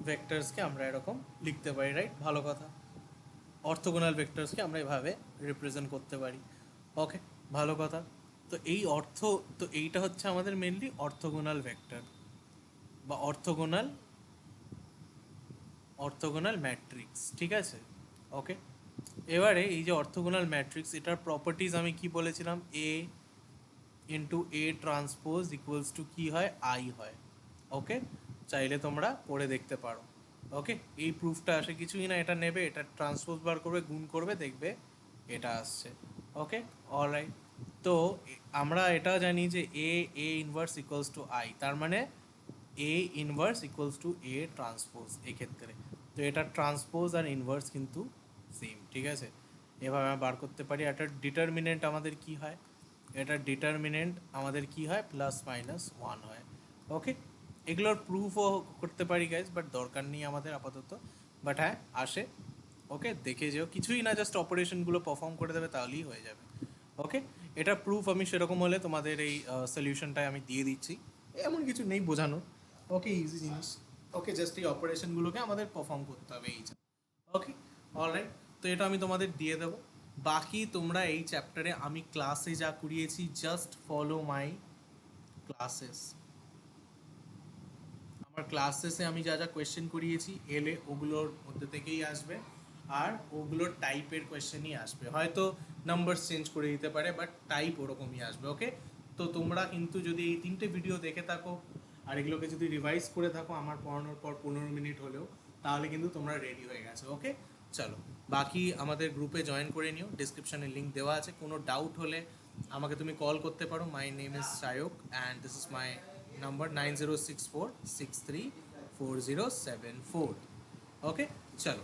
ভেক্টরসকে আমরা এরকম লিখতে পারি, রাইট? ভালো কথা। অর্থোগোনাল ভেক্টরসকে আমরা এভাবে রিপ্রেজেন্ট করতে পারি, ওকে, ভালো কথা। তো তো এইটা হচ্ছে আমাদের মেনলি অর্থোগোনাল ভেক্টর বা অর্থোগোনাল ম্যাট্রিক্স, ঠিক আছে, ওকে। এবারে এই যে অর্থোগোনাল ম্যাট্রিক্স, এটার প্রপার্টিজ আমি কি বলেছিলাম, a into a transpose equals to কী হয়, আই হয়, ওকে। চাইলে তোমরা পড়ে দেখতে পারো, ওকে। এই প্রুফটা আসে কিছুই না, এটা নেবে, এটা ট্রান্সপোজ বার করবে, গুণ করবে, দেখবে এটা আসছে, ওকে। অলরাইট। তো আমরা এটা জানি যে a inverse equals to I, তার মানে a inverse equals to a transpose এক্ষেত্রে। তো এটা ট্রান্সপোজ আর ইনভার্স কিন্তু সেম, ঠিক আছে। এভাবে আমরা বার করতে পারি। একটা ডিটারমিনেন্ট আমাদের কি হয়, এটা ডিটারমিনেন্ট আমাদের কি হয়, +-1 হয়, ওকে। এগুলোর প্রুফও করতে পারি গাইজ, বাট দরকার নেই আমাদের আপাতত। বাট হ্যাঁ, আসে, ওকে, দেখে যেও, কিছুই না, জাস্ট অপারেশনগুলো পারফর্ম করে দেবে, তাহলেই হয়ে যাবে, ওকে। এটা প্রুফ আমি সেরকম হলে তোমাদের এই সলিউশনটায় আমি দিয়ে দিচ্ছি, এমন কিছু নেই বোঝানো, ওকে, ইজি জিনিস, ওকে। জাস্ট এই অপারেশনগুলোকে আমাদের পারফর্ম করতে হবে, এই ওকে। অলরাইট, তো এটা আমি তোমাদের দিয়ে দেবো। বাকি তোমরা এই চ্যাপ্টারে আমি ক্লাসে যা করিয়েছি, জাস্ট ফলো মাই ক্লাসেস। আমার ক্লাসেসে আমি যা যা কোয়েশ্চেন করিয়েছি এলে ওগুলোর মধ্যে থেকেই আসবে, আর ওগুলোর টাইপের কোয়েশ্চেনই আসবে, হয়তো নাম্বার চেঞ্জ করে দিতে পারে, বাট টাইপ ওরকমই আসবে, ওকে। তো তোমরা কিন্তু যদি এই 3টে ভিডিও দেখে থাকো আর এগুলোকে যদি রিভাইজ করে থাকো আমার পড়ানোর পর 15 মিনিট হলেও, তাহলে কিন্তু তোমরা রেডি হয়ে গেছো, ওকে। চলো, বাকি আমাদের গ্রুপে জয়েন করে নিও, ডিসক্রিপশানে লিঙ্ক দেওয়া আছে। কোনো ডাউট হলে আমাকে তুমি কল করতে পারো। My name is Shayak and this is my number 9064634074, okay. চলো।